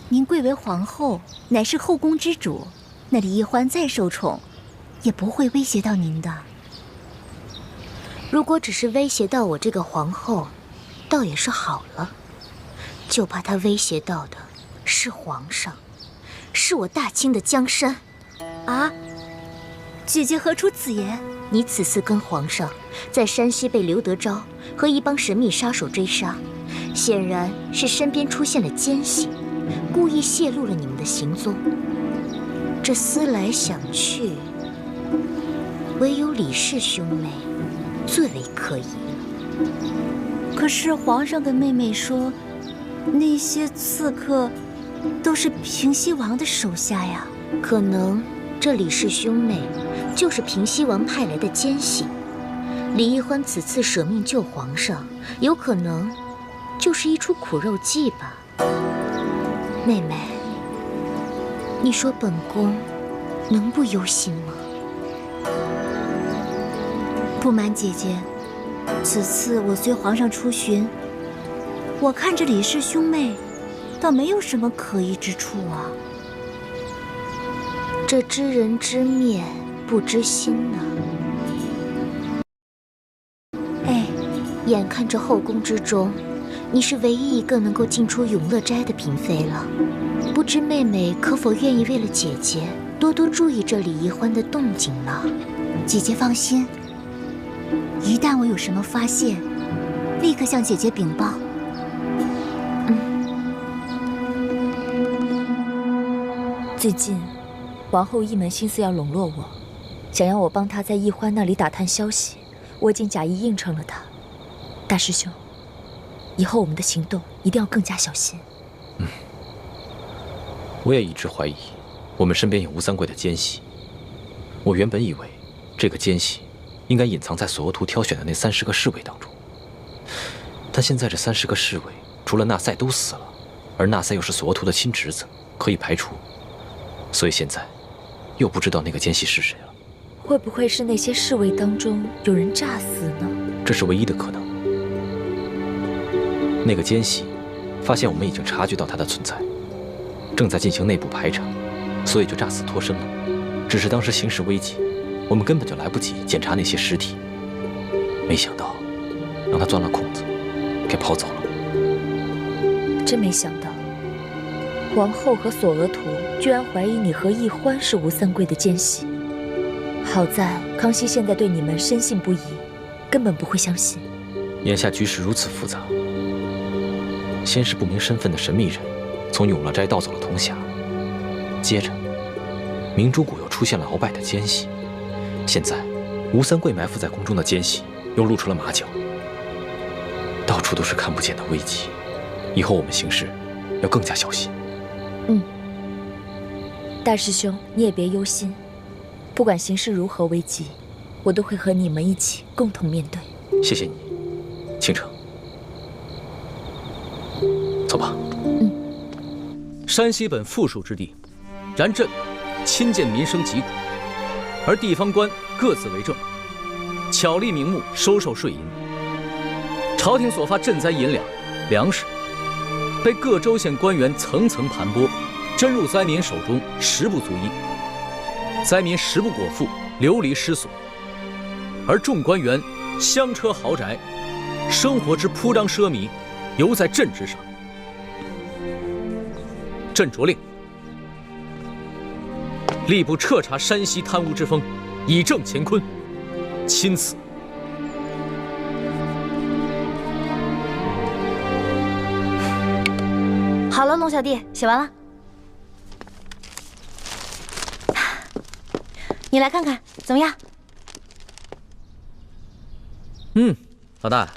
您贵为皇后，乃是后宫之主，那李易欢再受宠，也不会威胁到您的。如果只是威胁到我这个皇后，倒也是好了。就怕他威胁到的是皇上，是我大清的江山。啊！姐姐何出此言？你此次跟皇上在山西被刘德昭和一帮神秘杀手追杀，显然是身边出现了奸细，故意泄露了你们的行踪。这思来想去，唯有李氏兄妹最为可疑了。可是皇上跟妹妹说，那些刺客都是平西王的手下呀。可能这李氏兄妹就是平西王派来的奸细。李易欢此次舍命救皇上，有可能就是一出苦肉计吧。妹妹，你说本宫能不忧心吗？不瞒姐姐，此次我随皇上出巡，我看着李氏兄妹，倒没有什么可疑之处啊。这知人知面不知心呢。哎，眼看这后宫之中，你是唯一一个能够进出永乐斋的嫔妃了，不知妹妹可否愿意为了姐姐多多注意这李易欢的动静呢？姐姐放心，一旦我有什么发现，立刻向姐姐禀报。最近，王后一门心思要笼络我，想要我帮他在易欢那里打探消息，我已经假意应承了他。大师兄，以后我们的行动一定要更加小心。我也一直怀疑我们身边有吴三桂的奸细。我原本以为这个奸细应该隐藏在索额图挑选的那30个侍卫当中，但现在这30个侍卫除了纳赛都死了，而纳赛又是索额图的亲侄子，可以排除，所以现在又不知道那个奸细是谁了。会不会是那些侍卫当中有人诈死呢？这是唯一的可能。那个奸细发现我们已经察觉到他的存在，正在进行内部排查，所以就诈死脱身了。只是当时形势危急，我们根本就来不及检查那些尸体，没想到让他钻了空子，给跑走了。真没想到，皇后和索额图居然怀疑你和易欢是吴三桂的奸细。好在康熙现在对你们深信不疑，根本不会相信。眼下局势如此复杂，先是不明身份的神秘人从永乐斋盗走了铜匣，接着明珠谷又出现了鳌拜的奸细，现在吴三桂埋伏在宫中的奸细又露出了马脚，到处都是看不见的危机。以后我们行事要更加小心。大师兄，你也别忧心，不管形势如何危急，我都会和你们一起共同面对。谢谢你，倾城。走吧。山西本富庶之地，然朕亲见民生疾苦，而地方官各自为政，巧立名目收受税银。朝廷所发赈灾银两、粮食，被各州县官员层层盘剥，真入灾民手中实不足一。灾民食不果腹，流离失所，而众官员香车豪宅，生活之铺张奢靡，犹在朕之上。朕着令，吏部彻查山西贪污之风，以正乾坤。钦此。好了，龙小弟，写完了。你来看看怎么样？老大，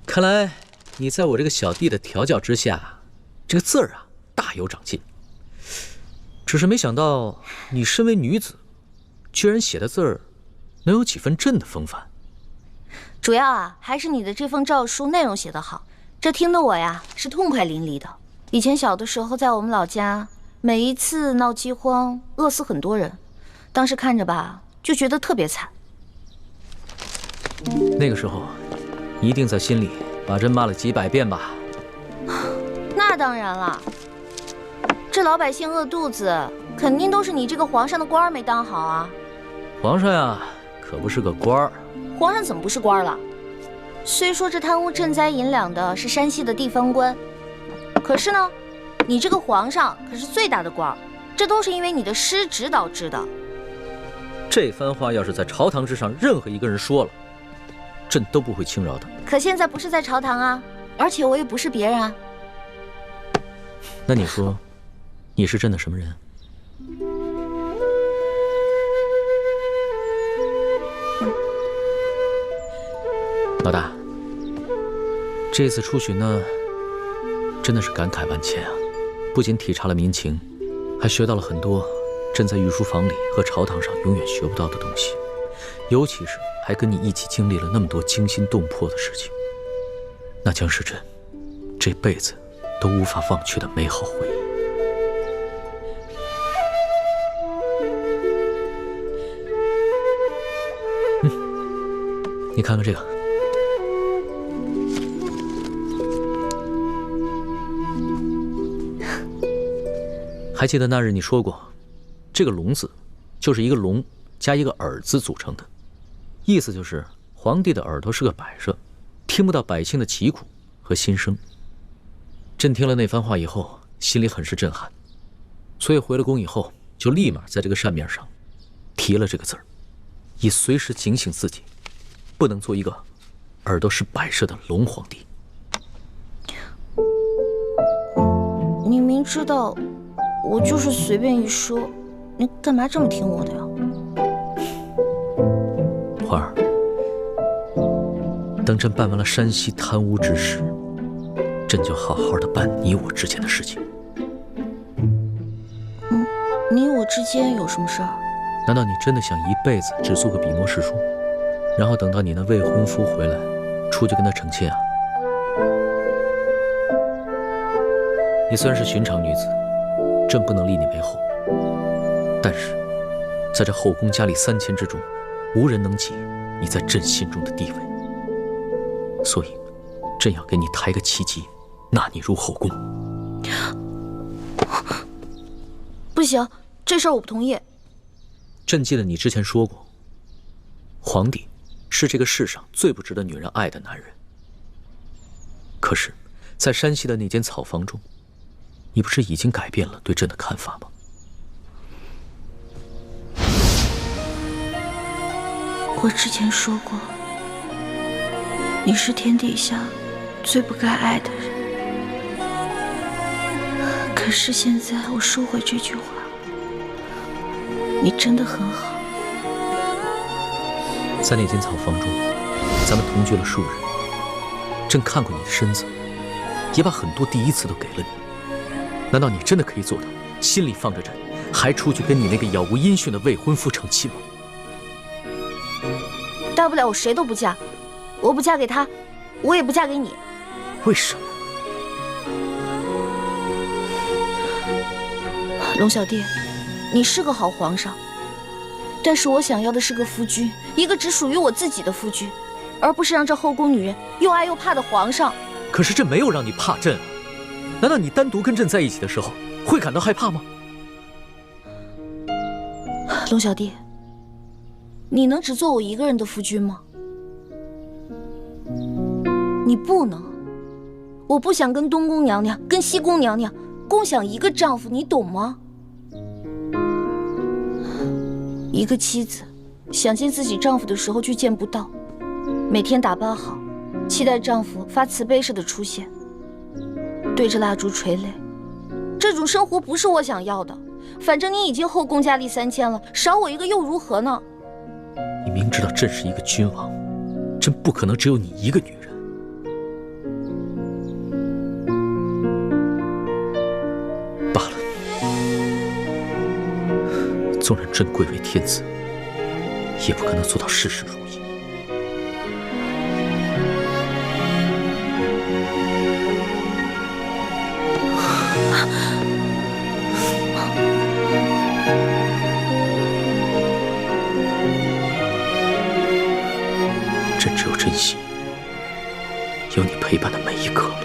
看来你在我这个小弟的调教之下，这个字儿啊大有长进。只是没想到你身为女子，居然写的字儿能有几分朕的风范。主要啊，还是你的这封诏书内容写得好，这听得我呀是痛快淋漓的。以前小的时候，在我们老家，每一次闹饥荒，饿死很多人，当时看着吧，就觉得特别惨。那个时候，你一定在心里把朕骂了几百遍吧？那当然了，这老百姓饿肚子，肯定都是你这个皇上的官儿没当好啊。皇上呀，可不是个官儿。皇上怎么不是官了？虽说这贪污赈灾银两的是山西的地方官，可是呢，你这个皇上可是最大的官儿，这都是因为你的失职导致的。这番话要是在朝堂之上任何一个人说了，朕都不会轻饶的。可现在不是在朝堂啊，而且我也不是别人啊。那你说，你是朕的什么人？老大，这次出巡呢，真的是感慨万千啊！不仅体察了民情，还学到了很多朕在御书房里和朝堂上永远学不到的东西，尤其是还跟你一起经历了那么多惊心动魄的事情，那将是朕这辈子都无法忘却的美好回忆。你看看这个。还记得那日你说过，这个“龙”字就是一个龙加一个耳字组成的，意思就是皇帝的耳朵是个摆设，听不到百姓的疾苦和心声。朕听了那番话以后，心里很是震撼，所以回了宫以后，就立马在这个扇面上提了这个字儿，以随时警醒自己，不能做一个耳朵是摆设的龙皇帝。你明知道我就是随便一说，你干嘛这么听我的呀？等朕办完了山西贪污之事，朕就好好的办你我之间的事情。你我之间有什么事儿？难道你真的想一辈子只做个笔墨侍书，然后等到你那未婚夫回来，出去跟他成亲啊？你虽然是寻常女子，朕不能立你为后，但是在这后宫佳丽3000之中，无人能及你在朕心中的地位，所以朕要给你抬个7级，纳你入后宫。不行，这事儿我不同意。朕记得你之前说过，皇帝是这个世上最不值得女人爱的男人。可是，在山西的那间草房中，你不是已经改变了对朕的看法吗？我之前说过，你是天底下最不该爱的人。可是现在我收回这句话，你真的很好。在那间草房中，咱们同居了数日，朕看过你的身子，也把很多第一次都给了你。难道你真的可以做到心里放着朕，还出去跟你那个杳无音讯的未婚夫成亲吗？大不了我谁都不嫁，我不嫁给他，我也不嫁给你。为什么？龙小弟，你是个好皇上，但是我想要的是个夫君，一个只属于我自己的夫君，而不是让这后宫女人又爱又怕的皇上。可是朕没有让你怕朕啊，难道你单独跟朕在一起的时候会感到害怕吗？龙小弟，你能只做我一个人的夫君吗？你不能。我不想跟东宫娘娘、跟西宫娘娘共享一个丈夫，你懂吗？一个妻子想见自己丈夫的时候却见不到，每天打扮好，期待丈夫发慈悲似的出现，对着蜡烛垂泪，这种生活不是我想要的。反正你已经后宫佳丽3000了，少我一个又如何呢？你明知道朕是一个君王，朕不可能只有你一个女人。罢了，纵然朕贵为天子，也不可能做到事事如意。朕只有珍惜有你陪伴的每一刻了。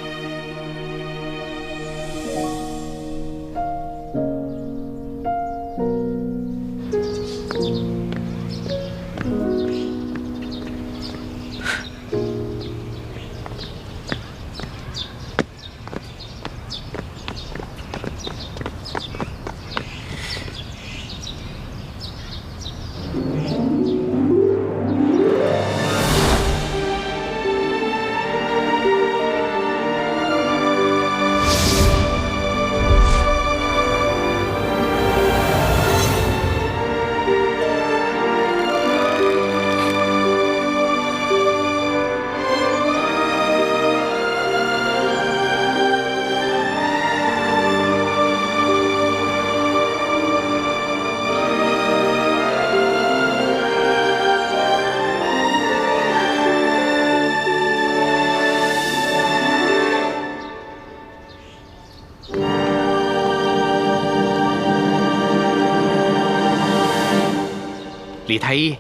李太医，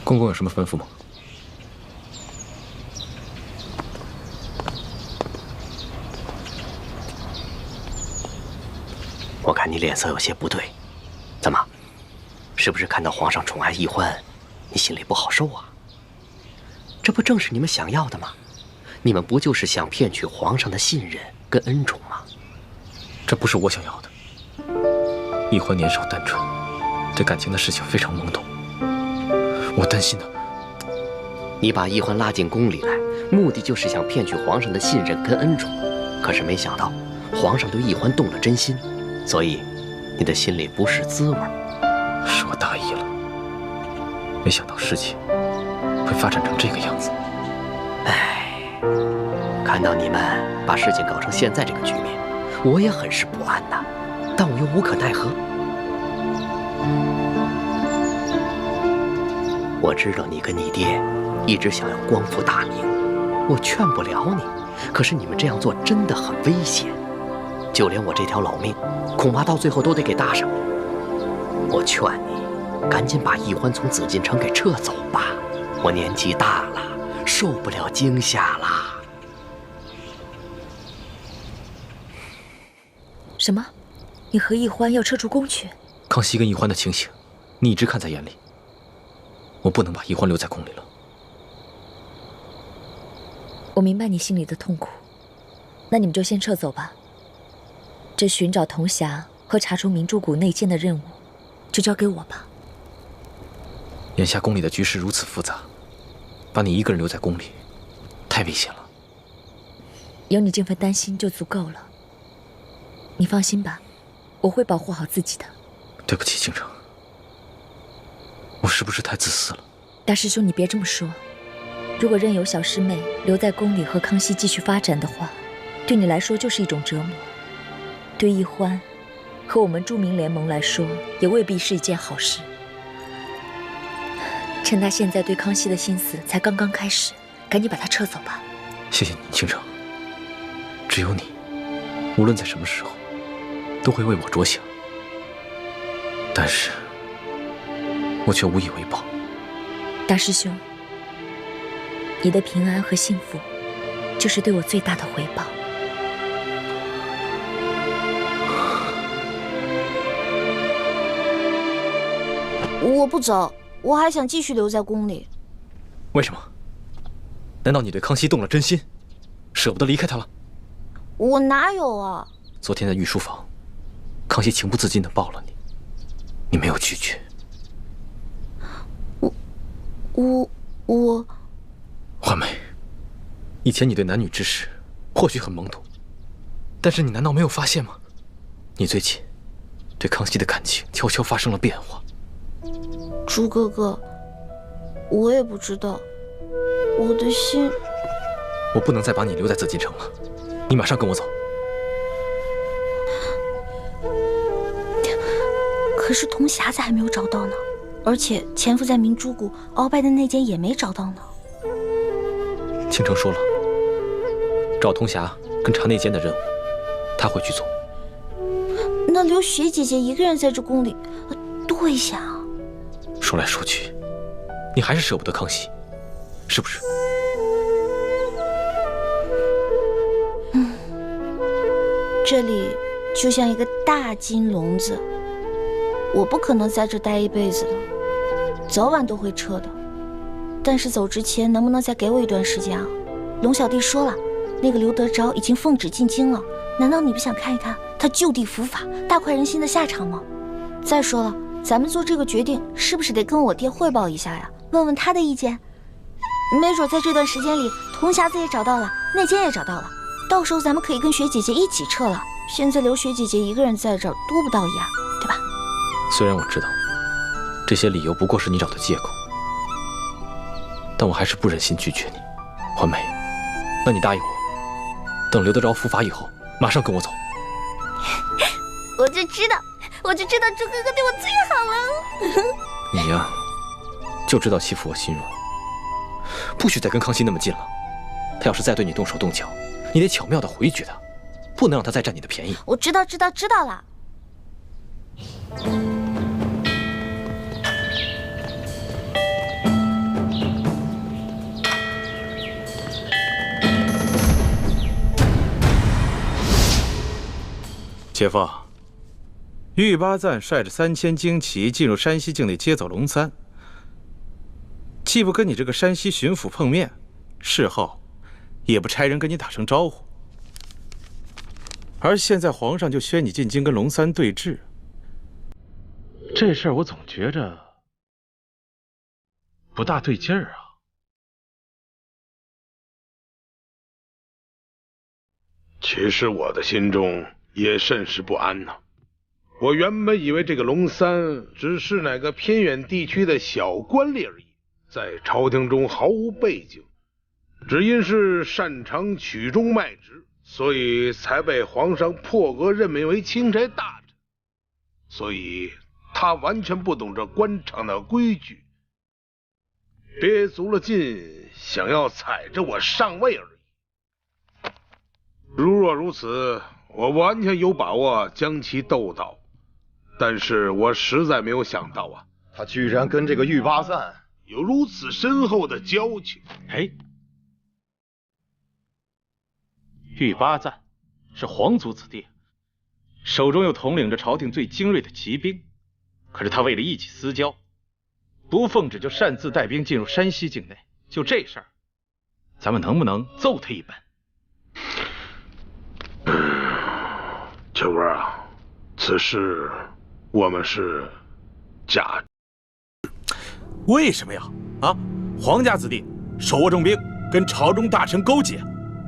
公公有什么吩咐吗？我看你脸色有些不对，怎么？是不是看到皇上宠爱奕欢，你心里不好受啊？这不正是你们想要的吗？你们不就是想骗取皇上的信任跟恩宠吗？这不是我想要的。奕欢年少单纯，对感情的事情非常懵懂。我担心他。你把奕欢拉进宫里来，目的就是想骗取皇上的信任跟恩宠。可是没想到，皇上对奕欢动了真心，所以你的心里不是滋味。是我大意了，没想到事情会发展成这个样子。唉，看到你们把事情搞成现在这个局面，我也很是不安呐，但我又无可奈何。我知道你跟你爹一直想要光复大明，我劝不了你，可是你们这样做真的很危险，就连我这条老命，恐怕到最后都得给搭上。我劝你赶紧把易欢从紫禁城给撤走吧，我年纪大了，受不了惊吓啦。什么？你和易欢要撤出宫去？康熙跟易欢的情形，你一直看在眼里。我不能把易欢留在宫里了。我明白你心里的痛苦，那你们就先撤走吧。这寻找铜匣和查出明珠谷内奸的任务，就交给我吧。眼下宫里的局势如此复杂，把你一个人留在宫里，太危险了。有你这份担心就足够了。你放心吧，我会保护好自己的。对不起，倾城，我是不是太自私了？大师兄，你别这么说。如果任由小师妹留在宫里和康熙继续发展的话，对你来说就是一种折磨。对易欢和我们著名联盟来说，也未必是一件好事。趁他现在对康熙的心思才刚刚开始，赶紧把他撤走吧。谢谢你，倾城。只有你，无论在什么时候，都会为我着想。但是，我却无以为报。大师兄，你的平安和幸福，就是对我最大的回报。我不走，我还想继续留在宫里。为什么？难道你对康熙动了真心，舍不得离开他了？我哪有啊！昨天在御书房，康熙情不自禁地抱了你，你没有拒绝。我，欢梅，以前你对男女之事或许很懵懂，但是你难道没有发现吗？你最近对康熙的感情悄悄发生了变化。朱哥哥，我也不知道，我的心……我不能再把你留在紫禁城了，你马上跟我走。可是铜匣子还没有找到呢，而且潜伏在明珠谷鳌拜的内奸也没找到呢。倾城说了，找铜匣跟查内奸的任务，他会去做。那留雪姐姐一个人在这宫里，多危险啊！说来说去，你还是舍不得康熙，是不是？这里就像一个大金笼子，我不可能在这待一辈子了，早晚都会撤的。但是走之前能不能再给我一段时间啊？龙小弟说了，那个刘德昭已经奉旨进京了，难道你不想看一看他就地伏法、大快人心的下场吗？再说了，咱们做这个决定是不是得跟我爹汇报一下呀？问问他的意见。没准在这段时间里，铜匣子也找到了，内奸也找到了，到时候咱们可以跟雪姐姐一起撤了。现在留雪姐姐一个人在这儿，多不道义啊，对吧？虽然我知道这些理由不过是你找的借口，但我还是不忍心拒绝你。欢梅，那你答应我，等刘德昭伏法以后，马上跟我走。我就知道朱哥哥对我最好了。你呀，就知道欺负我心软，不许再跟康熙那么近了。他要是再对你动手动脚，你得巧妙地回绝他，不能让他再占你的便宜。我知道了。姐夫，玉八赞率着3000精骑进入山西境内接走龙三，既不跟你这个山西巡抚碰面，事后也不差人跟你打声招呼，而现在皇上就宣你进京跟龙三对峙，这事儿我总觉着不大对劲儿啊。其实我的心中也甚是不安呐。我原本以为这个龙三只是哪个偏远地区的小官吏而已，在朝廷中毫无背景，只因是擅长曲中卖直，所以才被皇上破格任命为钦差大臣。所以他完全不懂这官场的规矩，憋足了劲想要踩着我上位而已。如若如此，我完全有把握将其斗倒。但是我实在没有想到啊，他居然跟这个玉八赞有如此深厚的交情。哎，玉八赞是皇族子弟，手中又统领着朝廷最精锐的骑兵，可是他为了一己私交，不奉旨就擅自带兵进入山西境内。就这事儿，咱们能不能揍他一本？秋官啊，此事我们是假。为什么呀？啊，皇家子弟手握重兵，跟朝中大臣勾结，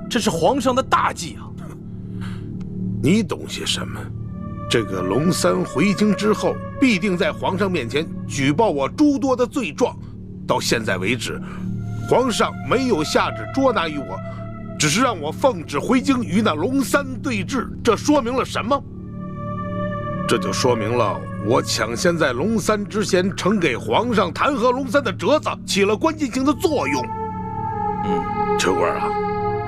这是皇上的大忌啊！你懂些什么？这个龙三回京之后，必定在皇上面前举报我诸多的罪状。到现在为止，皇上没有下旨捉拿于我，只是让我奉旨回京与那龙三对峙。这说明了什么？这就说明了我抢先在龙三之前呈给皇上弹劾龙三的折子起了关键性的作用。秋官啊，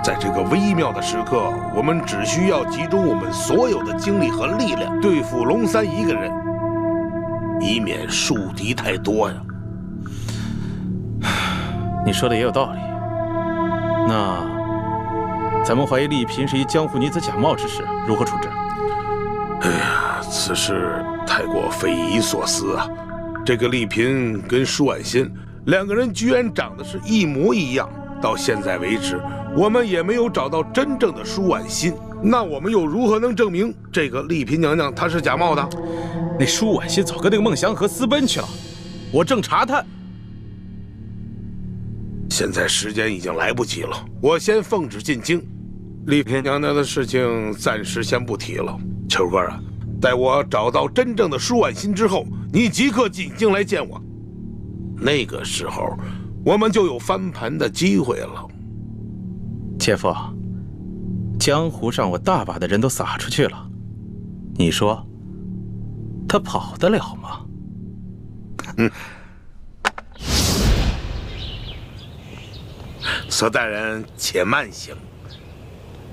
在这个微妙的时刻，我们只需要集中我们所有的精力和力量对付龙三一个人，以免树敌太多呀。你说的也有道理。那咱们怀疑丽嫔是一江湖女子假冒之事，如何处置？哎呀，此事太过匪夷所思啊！这个丽嫔跟舒婉欣两个人居然长得是一模一样，到现在为止，我们也没有找到真正的舒婉欣。那我们又如何能证明这个丽嫔娘娘她是假冒的？那舒婉欣早跟那个孟祥和私奔去了，我正查探。现在时间已经来不及了，我先奉旨进京。丽嫔娘娘的事情暂时先不提了。秋官啊，待我找到真正的舒婉欣之后，你即刻进京来见我。那个时候，我们就有翻盘的机会了。姐夫，江湖上我大把的人都撒出去了，你说他跑得了吗？索大人且慢行。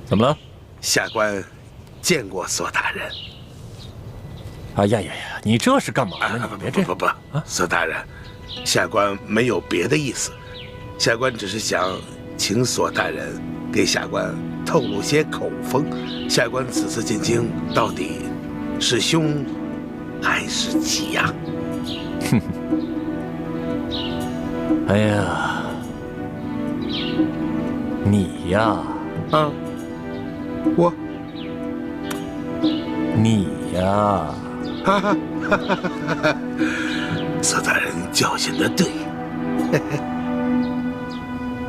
怎么了？下官见过索大人。哎呀呀呀！你这是干嘛呢？你别这样。不，索大人，下官没有别的意思，下官只是想请索大人给下官透露些口风。下官此次进京到底是凶还是吉呀？哼！哎呀，你呀，你呀，哈哈，索大人教训得对。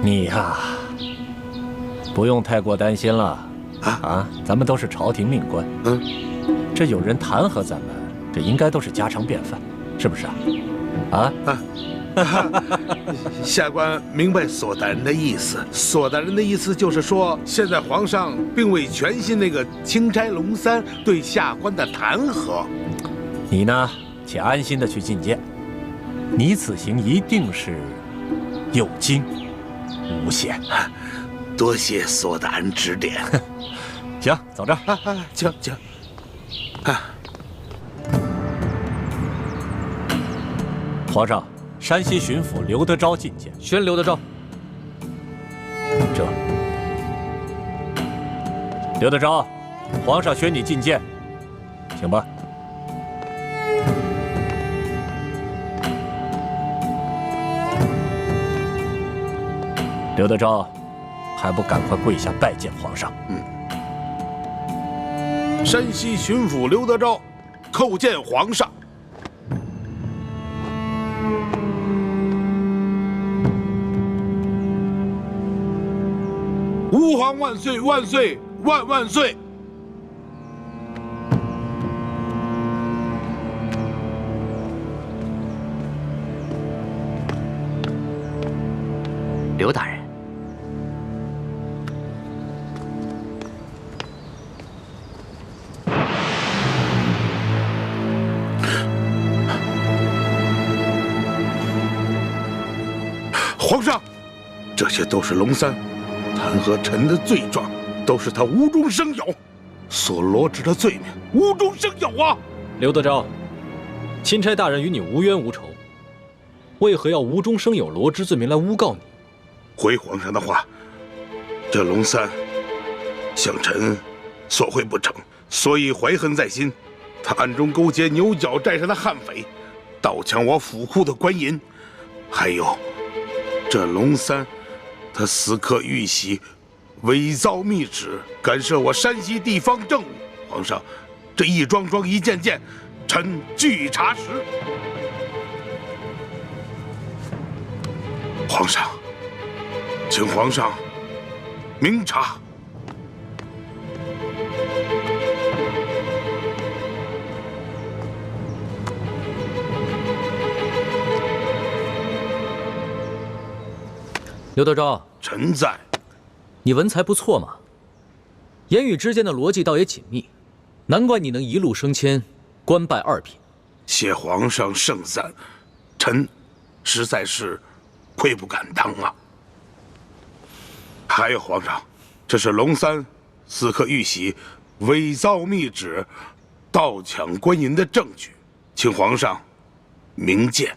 你呀，不用太过担心了咱们都是朝廷命官，这有人弹劾咱们，这应该都是家常便饭，是不是啊？下官明白索大人的意思。索大人的意思就是说，现在皇上并未全信那个钦差龙三对下官的弹劾。你呢，且安心的去觐见。你此行一定是有惊无险。多谢索大人指点。行，走着。请。皇上。山西巡抚刘德昭觐见。宣刘德昭。这，刘德昭，皇上宣你觐见，请吧。刘德昭，还不赶快跪下拜见皇上？山西巡抚刘德昭，叩见皇上。吾皇万岁万岁万万岁！这些都是龙三弹劾臣的罪状，都是他无中生有所罗织的罪名，无中生有啊！刘德昭，钦差大人与你无冤无仇，为何要无中生有罗织罪名来诬告你？回皇上的话，这龙三向臣索贿不成，所以怀恨在心。他暗中勾结牛角寨上的悍匪，盗抢我府库的官银，还有这龙三，他私刻玉玺，伪造密旨，干涉我山西地方政务。皇上，这一桩桩一件件，臣据查实。皇上，请皇上明察。刘德昭，臣在。你文才不错嘛，言语之间的逻辑倒也紧密，难怪你能一路升迁，官拜2品。谢皇上盛赞，臣实在是愧不敢当啊。还有皇上，这是龙三私刻玉玺、伪造密旨、盗抢官银的证据，请皇上明鉴。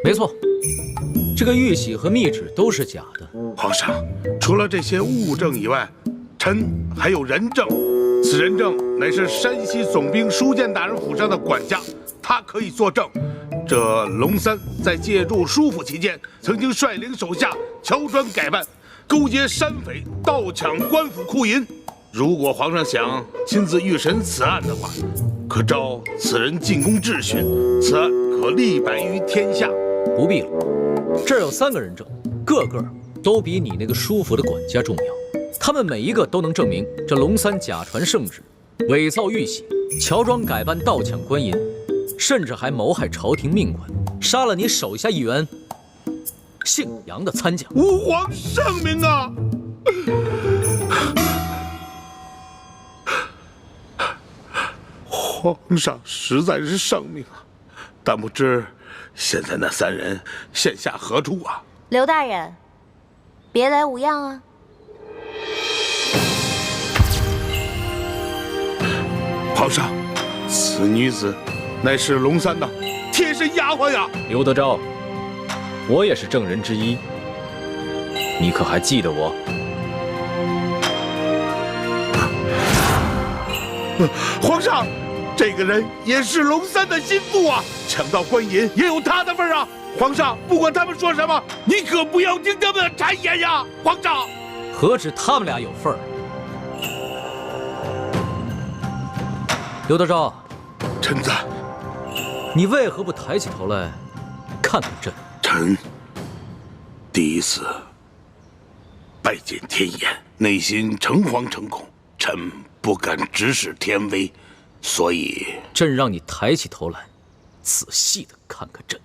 没错，这个玉玺和密旨都是假的。皇上，除了这些物证以外，臣还有人证。此人证乃是山西总兵书监大人府上的管家，他可以作证。这龙三在借住书府期间，曾经率领手下乔装改扮，勾结山匪盗抢官府库银。如果皇上想亲自预审此案的话，可召此人进宫质询，此案可立百于天下。不必了，这儿有3个人证，个个都比你那个书府的管家重要。他们每一个都能证明这龙三假传圣旨，伪造玉玺，乔装改扮盗抢官银，甚至还谋害朝廷命官，杀了你手下一员姓杨的参将。吾皇圣明啊！皇上实在是圣明啊，但不知现在那3人现下何处啊？刘大人，别来无恙啊！皇上，此女子乃是龙三的贴身丫鬟呀。刘德昭，我也是证人之一，你可还记得我？皇上，这个人也是龙三的心腹啊，抢到官银也有他的份啊。皇上，不管他们说什么，你可不要听他们的谗言呀。皇上，何止他们俩有份儿？刘德昭，臣在。你为何不抬起头来看看朕？臣第一次拜见天颜，内心诚惶诚恐，臣不敢直视天威，所以朕让你抬起头来，仔细的看看朕。